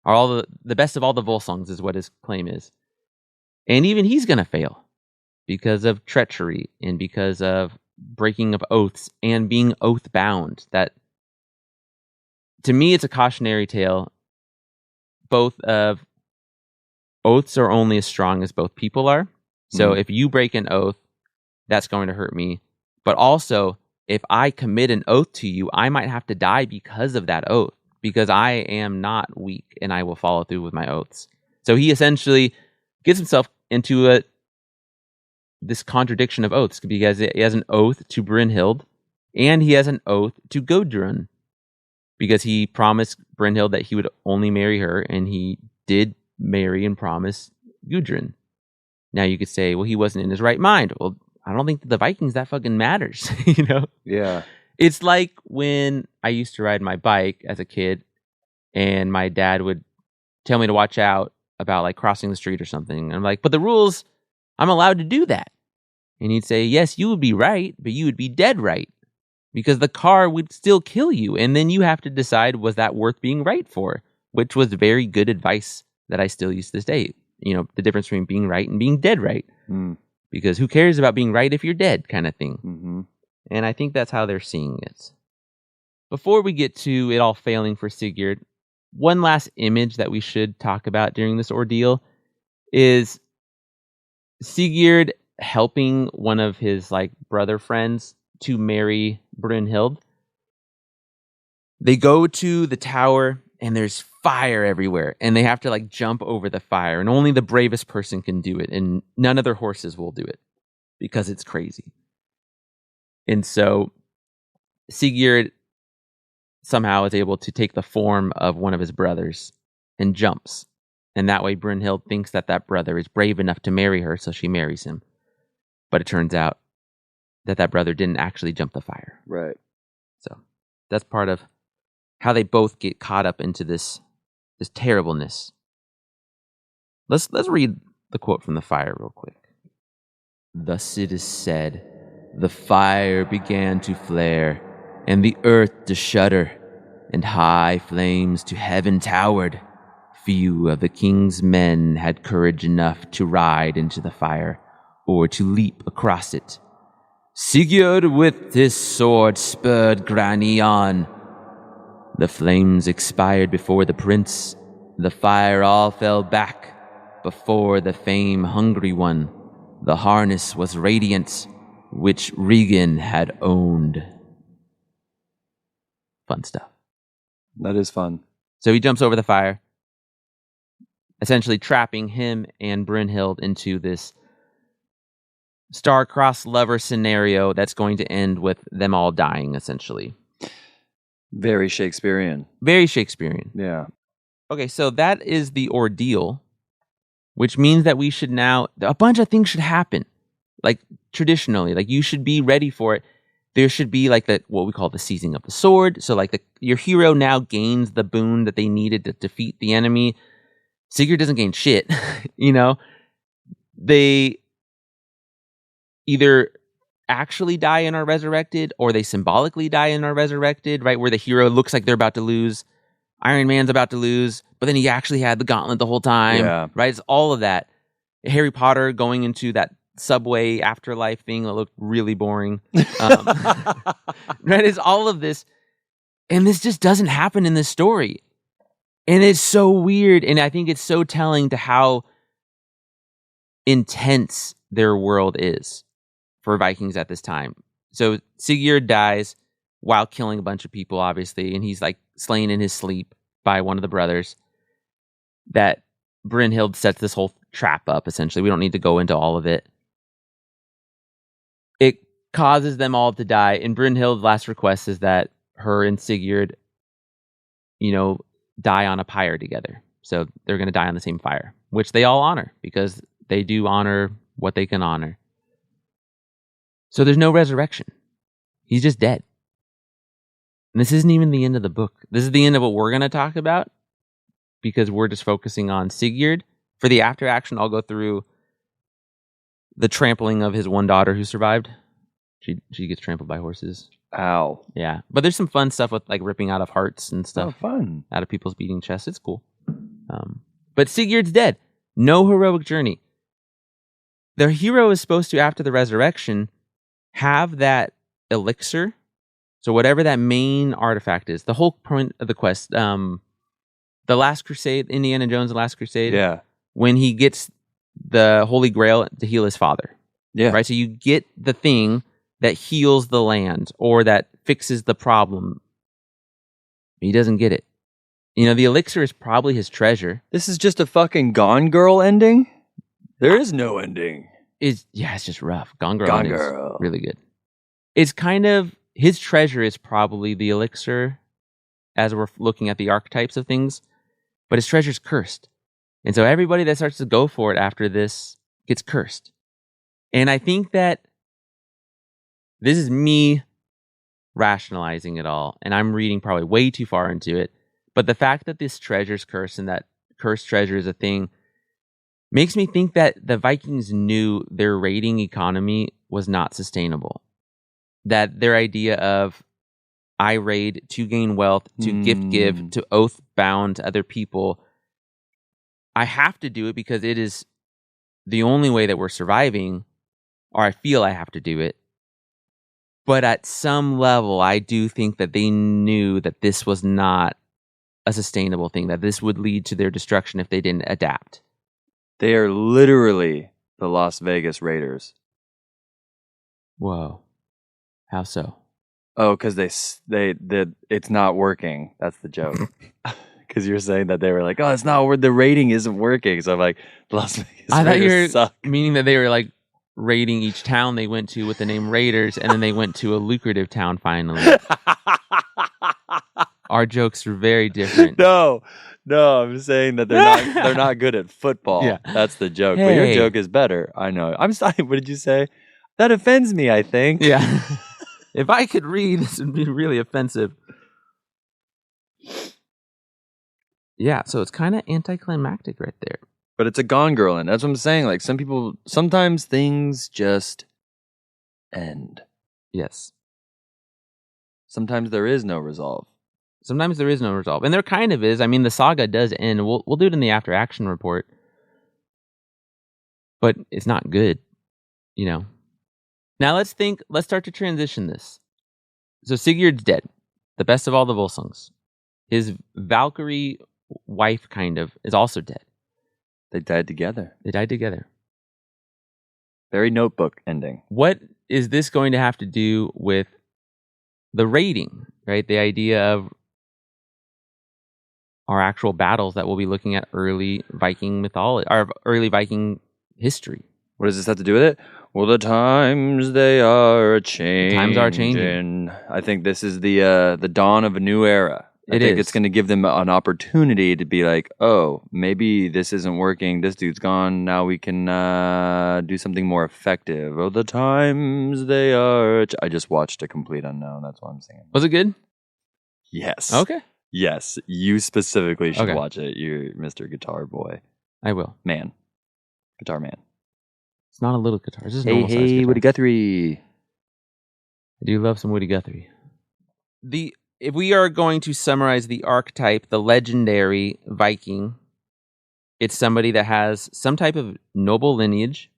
[SPEAKER 5] Or all the best of all the Volsungs is what his claim is. And even he's going to fail. Because of treachery and because of breaking of oaths and being oath bound. That, to me, it's a cautionary tale. Both of oaths are only as strong as both people are. So if you break an oath, that's going to hurt me. But also, if I commit an oath to you, I might have to die because of that oath. Because I am not weak and I will follow through with my oaths. So he essentially gets himself into this contradiction of oaths because he has an oath to Brynhild and he has an oath to Gudrun because he promised Brynhild that he would only marry her, and he did marry and promise Gudrun. Now you could say, well, he wasn't in his right mind. Well, I don't think that the Vikings that fucking matters,
[SPEAKER 4] Yeah.
[SPEAKER 5] It's like when I used to ride my bike as a kid and my dad would tell me to watch out about like crossing the street or something. And I'm like, but the rules, I'm allowed to do that. And he'd say, yes, you would be right, but you would be dead right because the car would still kill you. And then you have to decide, was that worth being right for? Which was very good advice that I still use to this day. The difference between being right and being dead right. Because who cares about being right if you're dead kind of thing.
[SPEAKER 4] Mm-hmm.
[SPEAKER 5] And I think that's how they're seeing it. Before we get to it all failing for Sigurd, one last image that we should talk about during this ordeal is Sigurd helping one of his brother friends to marry Brynhild. They go to the tower and there's fire everywhere and they have to jump over the fire, and only the bravest person can do it, and none of their horses will do it because it's crazy. And so Sigurd somehow is able to take the form of one of his brothers and jumps. And that way Brynhild thinks that that brother is brave enough to marry her, so she marries him. But it turns out that that brother didn't actually jump the fire.
[SPEAKER 4] Right.
[SPEAKER 5] So that's part of how they both get caught up into this terribleness. Let's read the quote from the fire real quick. Thus it is said, the fire began to flare, and the earth to shudder, and high flames to heaven towered. Few of the king's men had courage enough to ride into the fire, or to leap across it. Sigurd with his sword spurred Grani on. The flames expired before the prince. The fire all fell back before the fame-hungry one. The harness was radiant, which Regan had owned. Fun stuff.
[SPEAKER 4] That is fun.
[SPEAKER 5] So he jumps over the fire, essentially trapping him and Brynhild into this star-crossed lover scenario that's going to end with them all dying, essentially.
[SPEAKER 4] Very Shakespearean.
[SPEAKER 5] Very Shakespearean.
[SPEAKER 4] Yeah.
[SPEAKER 5] Okay, so that is the ordeal, which means that we should now, a bunch of things should happen. Like traditionally, like you should be ready for it. There should be like what we call the seizing of the sword. So like your hero now gains the boon that they needed to defeat the enemy. Sigurd doesn't gain shit, you know? They either actually die and are resurrected, or they symbolically die and are resurrected, right? Where the hero looks like they're about to lose. Iron Man's about to lose, but then he actually had the gauntlet the whole time, right? It's all of that. Harry Potter going into that subway afterlife thing that looked really boring. Right? It's all of this. And this just doesn't happen in this story. And it's so weird. And I think it's so telling to how intense their world is for Vikings at this time. So Sigurd dies while killing a bunch of people, obviously, and he's like slain in his sleep by one of the brothers. That Brynhild sets this whole trap up, essentially. We don't need to go into all of it. It causes them all to die, and Brynhild's last request is that her and Sigurd, die on a pyre together. So they're going to die on the same fire, which they all honor, because they do honor what they can honor. So there's no resurrection. He's just dead. And this isn't even the end of the book. This is the end of what we're going to talk about, because we're just focusing on Sigurd. For the after action, I'll go through the trampling of his one daughter who survived. She gets trampled by horses.
[SPEAKER 4] Ow.
[SPEAKER 5] Yeah. But there's some fun stuff with like ripping out of hearts and stuff.
[SPEAKER 4] Oh, fun.
[SPEAKER 5] Out of people's beating chests. It's cool. But Sigurd's dead. No heroic journey. The hero is supposed to, after the resurrection, have that elixir. So whatever that main artifact is, the whole point of the quest, the Last Crusade, Indiana Jones' The Last Crusade.
[SPEAKER 4] Yeah.
[SPEAKER 5] When he gets the Holy Grail to heal his father.
[SPEAKER 4] Yeah.
[SPEAKER 5] Right? So you get the thing that heals the land or that fixes the problem. He doesn't get it. The elixir is probably his treasure.
[SPEAKER 4] This is just a fucking Gone Girl ending? There is no ending.
[SPEAKER 5] It's just rough. Gone Girl
[SPEAKER 4] Gone
[SPEAKER 5] ending is
[SPEAKER 4] Girl.
[SPEAKER 5] really good. It's kind of, his treasure is probably the elixir as we're looking at the archetypes of things, but his treasure's cursed. And so everybody that starts to go for it after this gets cursed. And I think that this is me rationalizing it all, and I'm reading probably way too far into it. But the fact that this treasure's cursed and that cursed treasure is a thing makes me think that the Vikings knew their raiding economy was not sustainable. That their idea of, I raid to gain wealth, to give, to oath bound to other people, I have to do it because it is the only way that we're surviving, or I feel I have to do it. But at some level, I do think that they knew that this was not a sustainable thing, that this would lead to their destruction if they didn't adapt.
[SPEAKER 4] They are literally the Las Vegas Raiders.
[SPEAKER 5] Whoa. How so?
[SPEAKER 4] Oh, because it's not working. That's the joke. Because you're saying that they were like, oh, it's not where the rating isn't working. So I'm like, Las Vegas
[SPEAKER 5] I thought you were
[SPEAKER 4] suck.
[SPEAKER 5] meaning that they were like raiding each town they went to with the name Raiders, and then they went to a lucrative town finally. Our jokes are very different.
[SPEAKER 4] No, I'm saying that they're not good at football.
[SPEAKER 5] Yeah.
[SPEAKER 4] That's the joke. But your
[SPEAKER 5] Hey.
[SPEAKER 4] joke is better. I know. I'm sorry. What did you say? That offends me, I think.
[SPEAKER 5] Yeah. If I could read, this would be really offensive. Yeah, so it's kind of anticlimactic right there.
[SPEAKER 4] But it's a Gone Girl, and that's what I'm saying. Like, sometimes things just end.
[SPEAKER 5] Yes.
[SPEAKER 4] Sometimes there is no resolve.
[SPEAKER 5] Sometimes there is no resolve. And there kind of is. I mean, the saga does end. We'll do it in the after action report. But it's not good, you know. Now let's start to transition this. So Sigurd's dead. The best of all the Volsungs. His Valkyrie wife, kind of, is also dead.
[SPEAKER 4] They died together.
[SPEAKER 5] They died together.
[SPEAKER 4] Very Notebook ending.
[SPEAKER 5] What is this going to have to do with the rating, right? The idea of our actual battles that we'll be looking at early Viking mythology, or early Viking history.
[SPEAKER 4] What does this have to do with it? Well, the times they are changing.
[SPEAKER 5] Times are changing.
[SPEAKER 4] I think this is the dawn of a new era. I think it's going to give them an opportunity to be like, oh, maybe this isn't working. This dude's gone. Now we can do something more effective. Oh, the times they are. I just watched A Complete Unknown. That's what I'm saying.
[SPEAKER 5] Was it good?
[SPEAKER 4] Yes.
[SPEAKER 5] Okay.
[SPEAKER 4] Yes. You specifically should
[SPEAKER 5] Okay.
[SPEAKER 4] watch it. You're Mr. Guitar Boy.
[SPEAKER 5] I will.
[SPEAKER 4] Man. Guitar man.
[SPEAKER 5] It's not a little guitar. This is
[SPEAKER 4] Hey,
[SPEAKER 5] normal size
[SPEAKER 4] hey,
[SPEAKER 5] guitar.
[SPEAKER 4] Woody Guthrie.
[SPEAKER 5] I do love some Woody Guthrie. If we are going to summarize the archetype, the legendary Viking, it's somebody that has some type of noble lineage,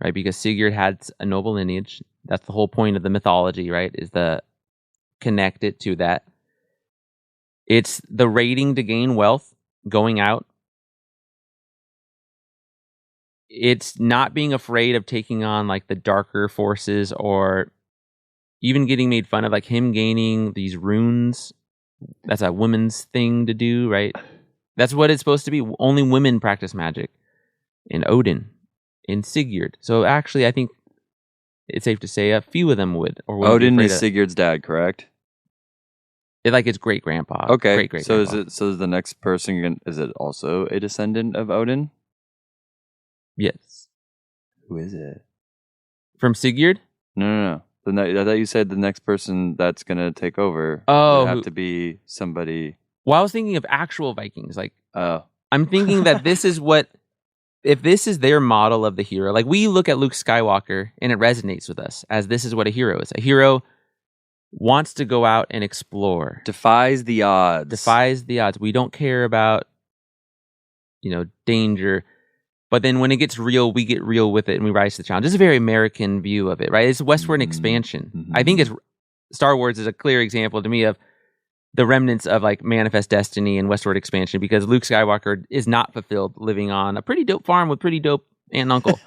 [SPEAKER 5] right? Because Sigurd had a noble lineage. That's the whole point of the mythology, right? Is the connect it to that. It's the raiding to gain wealth, going out. It's not being afraid of taking on like the darker forces, or even getting made fun of, like him gaining these runes. That's a woman's thing to do, right? That's what it's supposed to be. Only women practice magic. In Odin, in Sigurd. So actually, I think it's safe to say a few of them would. Or wouldn't be
[SPEAKER 4] Odin
[SPEAKER 5] afraid
[SPEAKER 4] is
[SPEAKER 5] of-
[SPEAKER 4] Sigurd's dad, correct?
[SPEAKER 5] like his great grandpa.
[SPEAKER 4] Okay.
[SPEAKER 5] Great
[SPEAKER 4] So
[SPEAKER 5] grandpa.
[SPEAKER 4] is the next person is it also a descendant of Odin?
[SPEAKER 5] Yes.
[SPEAKER 4] Who is it?
[SPEAKER 5] From Sigurd?
[SPEAKER 4] No. I thought you said the next person that's gonna take over
[SPEAKER 5] Oh,
[SPEAKER 4] would have
[SPEAKER 5] who-
[SPEAKER 4] to be somebody.
[SPEAKER 5] Well, I was thinking of actual Vikings. Like,
[SPEAKER 4] Oh,
[SPEAKER 5] I'm thinking that this is what, if this is their model of the hero, like we look at Luke Skywalker and it resonates with us as this is what a hero is. A hero wants to go out and explore,
[SPEAKER 4] defies the odds.
[SPEAKER 5] defies the odds. We don't care about, danger. But then when it gets real, we get real with it and we rise to the challenge. This is a very American view of it, right? It's westward expansion.
[SPEAKER 4] Mhm.
[SPEAKER 5] I think Star Wars is a clear example to me of the remnants of like Manifest Destiny and westward expansion, because Luke Skywalker is not fulfilled living on a pretty dope farm with pretty dope aunt and uncle.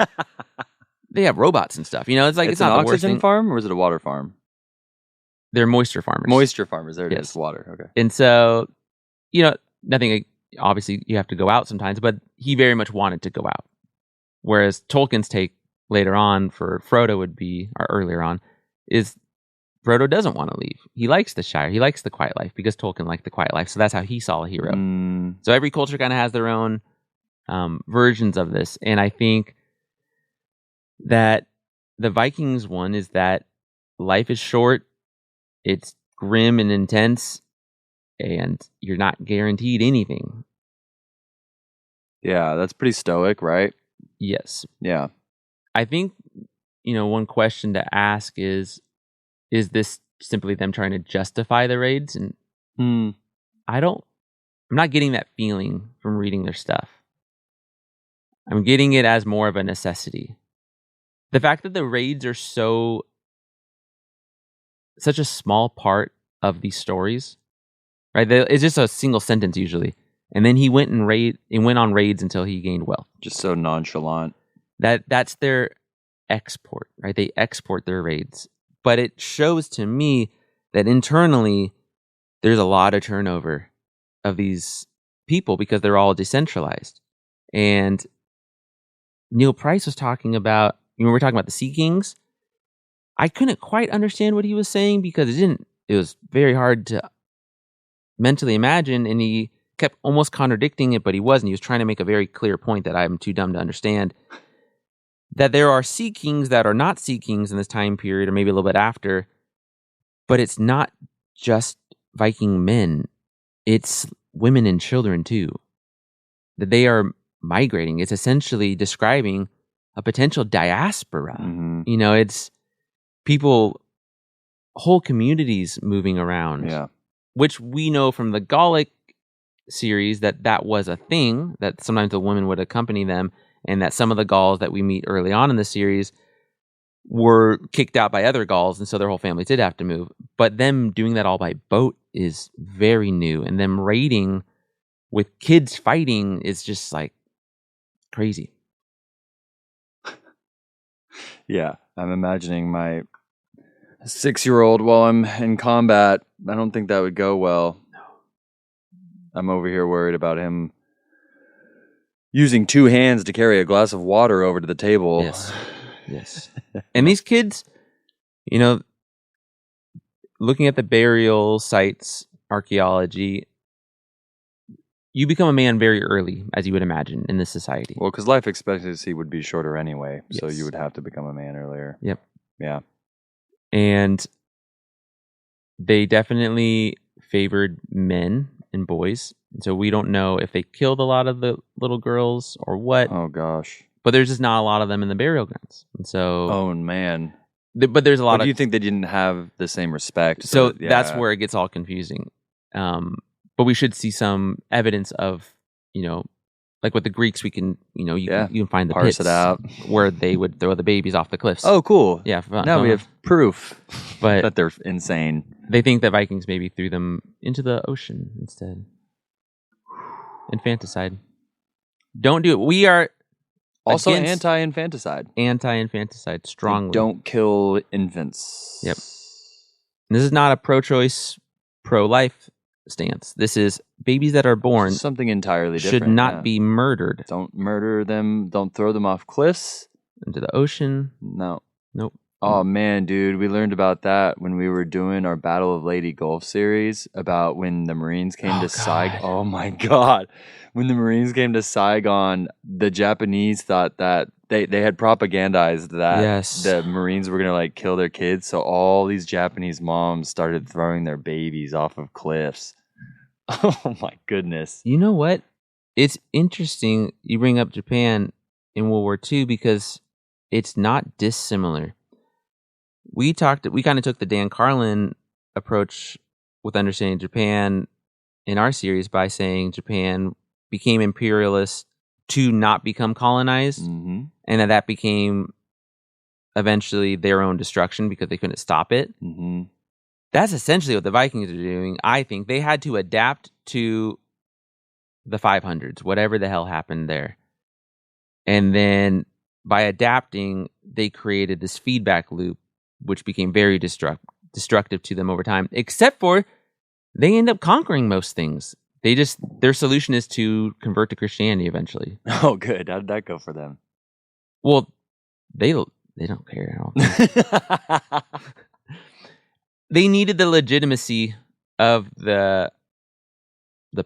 [SPEAKER 5] They have robots and stuff. It's like it's
[SPEAKER 4] an
[SPEAKER 5] not the worst
[SPEAKER 4] oxygen
[SPEAKER 5] thing.
[SPEAKER 4] farm or is it a water farm?
[SPEAKER 5] They're moisture farmers.
[SPEAKER 4] Moisture farmers. There it
[SPEAKER 5] Yes.
[SPEAKER 4] is. Water. Okay.
[SPEAKER 5] And so, nothing, obviously you have to go out sometimes, but he very much wanted to go out. Whereas Tolkien's take later on for Frodo would be, or earlier on, is Frodo doesn't want to leave. He likes the Shire. He likes the quiet life because Tolkien liked the quiet life. So that's how he saw a hero.
[SPEAKER 4] Mm,
[SPEAKER 5] So every culture kind of has their own versions of this. And I think that the Vikings one is that life is short, it's grim and intense, and you're not guaranteed anything.
[SPEAKER 4] yeah, that's pretty stoic, right?
[SPEAKER 5] Yes.
[SPEAKER 4] Yeah.
[SPEAKER 5] I think, one question to ask is this simply them trying to justify the raids? And I'm not getting that feeling from reading their stuff. I'm getting it as more of a necessity. The fact that the raids are such a small part of these stories, right? It's just a single sentence usually. And then he went on raids until he gained wealth.
[SPEAKER 4] Just so nonchalant.
[SPEAKER 5] That's their export, right? They export their raids. But it shows to me that internally there's a lot of turnover of these people because they're all decentralized. And Neil Price was talking about, we were talking about the Sea Kings. I couldn't quite understand what he was saying because it was very hard to mentally imagine, and he kept almost contradicting it, but he wasn't. He was trying to make a very clear point that I'm too dumb to understand. That there are Sea Kings that are not Sea Kings in this time period, or maybe a little bit after, but it's not just Viking men. It's women and children too. That they are migrating. It's essentially describing a potential diaspora.
[SPEAKER 4] Mhm.
[SPEAKER 5] It's people whole communities moving around.
[SPEAKER 4] Yeah.
[SPEAKER 5] Which we know from the Gallic series that was a thing, that sometimes the women would accompany them, and that some of the Gauls that we meet early on in the series were kicked out by other Gauls, and so their whole family did have to move. But them doing that all by boat is very new, and them raiding with kids fighting is just like crazy.
[SPEAKER 4] Yeah, I'm imagining my 6-year-old while I'm in combat. I don't think that would go well. No. I'm over here worried about him using 2 hands to carry a glass of water over to the table.
[SPEAKER 5] Yes. And these kids, you know, looking at the burial sites, archaeology, you become a man very early, as you would imagine, in this society.
[SPEAKER 4] Well, because life expectancy would be shorter anyway, so
[SPEAKER 5] Yes.
[SPEAKER 4] you would have to become a man earlier.
[SPEAKER 5] Yep.
[SPEAKER 4] Yeah.
[SPEAKER 5] And they definitely favored men and boys. And so we don't know if they killed a lot of the little girls or what.
[SPEAKER 4] Oh, gosh.
[SPEAKER 5] But there's just not a lot of them in the burial grounds. And so...
[SPEAKER 4] Oh, man.
[SPEAKER 5] But there's a lot
[SPEAKER 4] Do
[SPEAKER 5] of...
[SPEAKER 4] you think they didn't have the same respect?
[SPEAKER 5] So
[SPEAKER 4] yeah.
[SPEAKER 5] that's where it gets all confusing. But we should see some evidence of, you know, like with the Greeks, we can, you know, you can find the
[SPEAKER 4] parse
[SPEAKER 5] pits
[SPEAKER 4] it out
[SPEAKER 5] where they would throw the babies off the cliffs.
[SPEAKER 4] Oh, cool.
[SPEAKER 5] Yeah.
[SPEAKER 4] Now we have proof
[SPEAKER 5] but
[SPEAKER 4] that they're insane.
[SPEAKER 5] they think that Vikings maybe threw them into the ocean instead. Infanticide. Don't do it. We are
[SPEAKER 4] Also
[SPEAKER 5] against
[SPEAKER 4] anti-infanticide.
[SPEAKER 5] Anti-infanticide strongly.
[SPEAKER 4] Don't kill infants.
[SPEAKER 5] Yep. And this is not a pro-choice, pro-life stance. This is babies that are born
[SPEAKER 4] Something entirely different.
[SPEAKER 5] should not be murdered.
[SPEAKER 4] Don't murder them. Don't throw them off cliffs.
[SPEAKER 5] Into the ocean.
[SPEAKER 4] No.
[SPEAKER 5] Nope.
[SPEAKER 4] Oh, man, dude. We learned about that when we were doing our Battle of Lady Gulf series, about when the Marines came to Saigon. Oh, my God. When the Marines came to Saigon, the Japanese thought that they had propagandized that the Marines were going to like kill their kids. So all these Japanese moms started throwing their babies off of cliffs. Oh, my goodness.
[SPEAKER 5] You know what? It's interesting you bring up Japan in World War II because it's not dissimilar. We kind of took the Dan Carlin approach with understanding Japan in our series by saying Japan became imperialist to not become colonized, and that became eventually their own destruction because they couldn't stop it. That's essentially what the Vikings are doing. I think they had to adapt to the 500s, whatever the hell happened there. And then by adapting, they created this feedback loop, which became very destructive to them over time, except for they end up conquering most things. Their solution is to convert to Christianity eventually.
[SPEAKER 4] Oh, good. How did that go for them?
[SPEAKER 5] Well, they don't care at all. They needed the legitimacy of the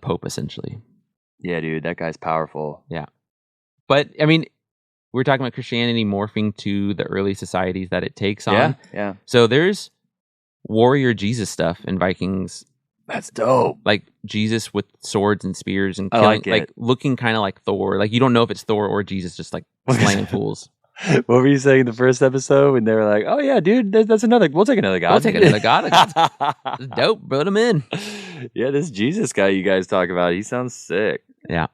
[SPEAKER 5] Pope, essentially.
[SPEAKER 4] Yeah, dude, that guy's powerful.
[SPEAKER 5] Yeah. But, I mean, we're talking about Christianity morphing to the early societies that it takes on.
[SPEAKER 4] Yeah.
[SPEAKER 5] So there's warrior Jesus stuff in Vikings.
[SPEAKER 4] That's dope.
[SPEAKER 5] Like Jesus with swords and spears and
[SPEAKER 4] I
[SPEAKER 5] killing,
[SPEAKER 4] like it.
[SPEAKER 5] like looking kind of like Thor. Like you don't know if it's Thor or Jesus, just like slaying fools.
[SPEAKER 4] What were you saying in the first episode when they were like, "Oh yeah, dude, that's another. We'll take another god.
[SPEAKER 5] We'll take another god. It's dope. Put him in."
[SPEAKER 4] Yeah, this Jesus guy you guys talk about, he sounds sick.
[SPEAKER 5] Yeah.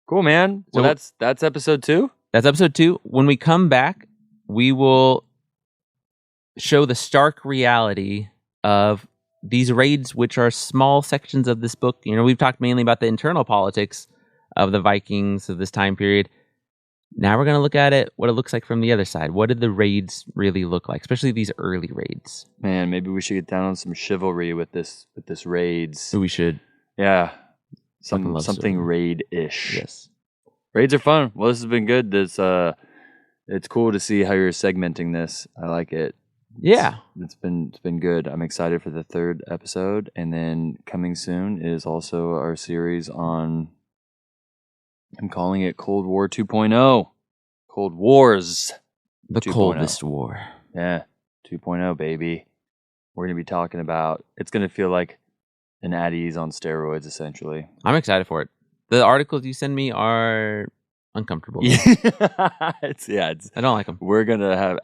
[SPEAKER 4] Cool, man. So
[SPEAKER 5] Well,
[SPEAKER 4] that's episode 2.
[SPEAKER 5] That's episode 2. When we come back, we will show the stark reality of these raids, which are small sections of this book. You know, we've talked mainly about the internal politics of the Vikings of this time period. Now we're going to look at it, what it looks like from the other side. What did the raids really look like, especially these early raids?
[SPEAKER 4] Man, maybe we should get down on some chivalry with this raids.
[SPEAKER 5] We should.
[SPEAKER 4] Yeah.
[SPEAKER 5] Fucking love
[SPEAKER 4] Something
[SPEAKER 5] chivalry.
[SPEAKER 4] raid-ish.
[SPEAKER 5] Yes.
[SPEAKER 4] Raids are fun. Well, this has been good. It's cool to see how you're segmenting this. I like it.
[SPEAKER 5] Yeah.
[SPEAKER 4] It's been good. I'm excited for the 3rd episode, and then coming soon is also our series on, I'm calling it Cold War 2.0. Cold Wars.
[SPEAKER 5] The
[SPEAKER 4] 2.0.
[SPEAKER 5] coldest war.
[SPEAKER 4] Yeah, 2.0, baby. We're going to be talking about, it's going to feel like an at ease on steroids, essentially.
[SPEAKER 5] I'm excited for it. The articles you send me are uncomfortable.
[SPEAKER 4] Yeah, it's
[SPEAKER 5] I don't like them.
[SPEAKER 4] we're gonna have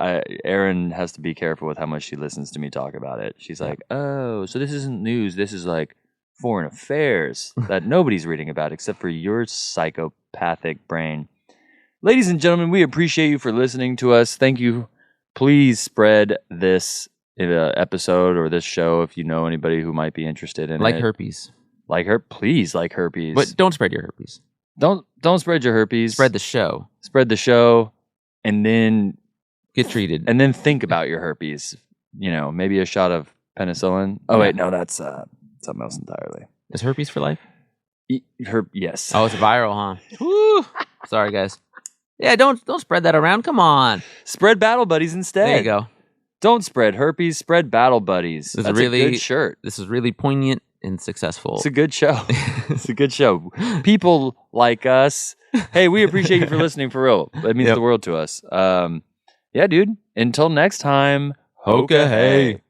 [SPEAKER 4] Erin has to be careful with how much she listens to me talk about it. She's like, oh, so this isn't news, this is like foreign affairs that nobody's reading about except for your psychopathic brain. Ladies and gentlemen, we appreciate you for listening to us. Thank you. Please spread this episode or this show if you know anybody who might be interested in
[SPEAKER 5] Like
[SPEAKER 4] it.
[SPEAKER 5] herpes.
[SPEAKER 4] Please like herpes.
[SPEAKER 5] But don't spread your herpes.
[SPEAKER 4] Don't spread your herpes.
[SPEAKER 5] Spread the show.
[SPEAKER 4] Spread the show, and then
[SPEAKER 5] Get treated.
[SPEAKER 4] and then think about your herpes. You know, maybe a shot of penicillin. Oh wait, no, that's something else entirely.
[SPEAKER 5] Is herpes for life?
[SPEAKER 4] Yes.
[SPEAKER 5] Oh, it's viral, huh? Woo! Sorry, guys. Yeah, don't spread that around. Come on.
[SPEAKER 4] Spread battle buddies instead.
[SPEAKER 5] There you go.
[SPEAKER 4] Don't spread herpes. Spread battle buddies.
[SPEAKER 5] This is
[SPEAKER 4] That's
[SPEAKER 5] really-
[SPEAKER 4] a good shirt.
[SPEAKER 5] This is really poignant and successful.
[SPEAKER 4] It's a good show. It's a good show. People like us. Hey, we appreciate you for listening for real. That means the world to us. Yeah, dude. Until next time.
[SPEAKER 5] Hoka hey.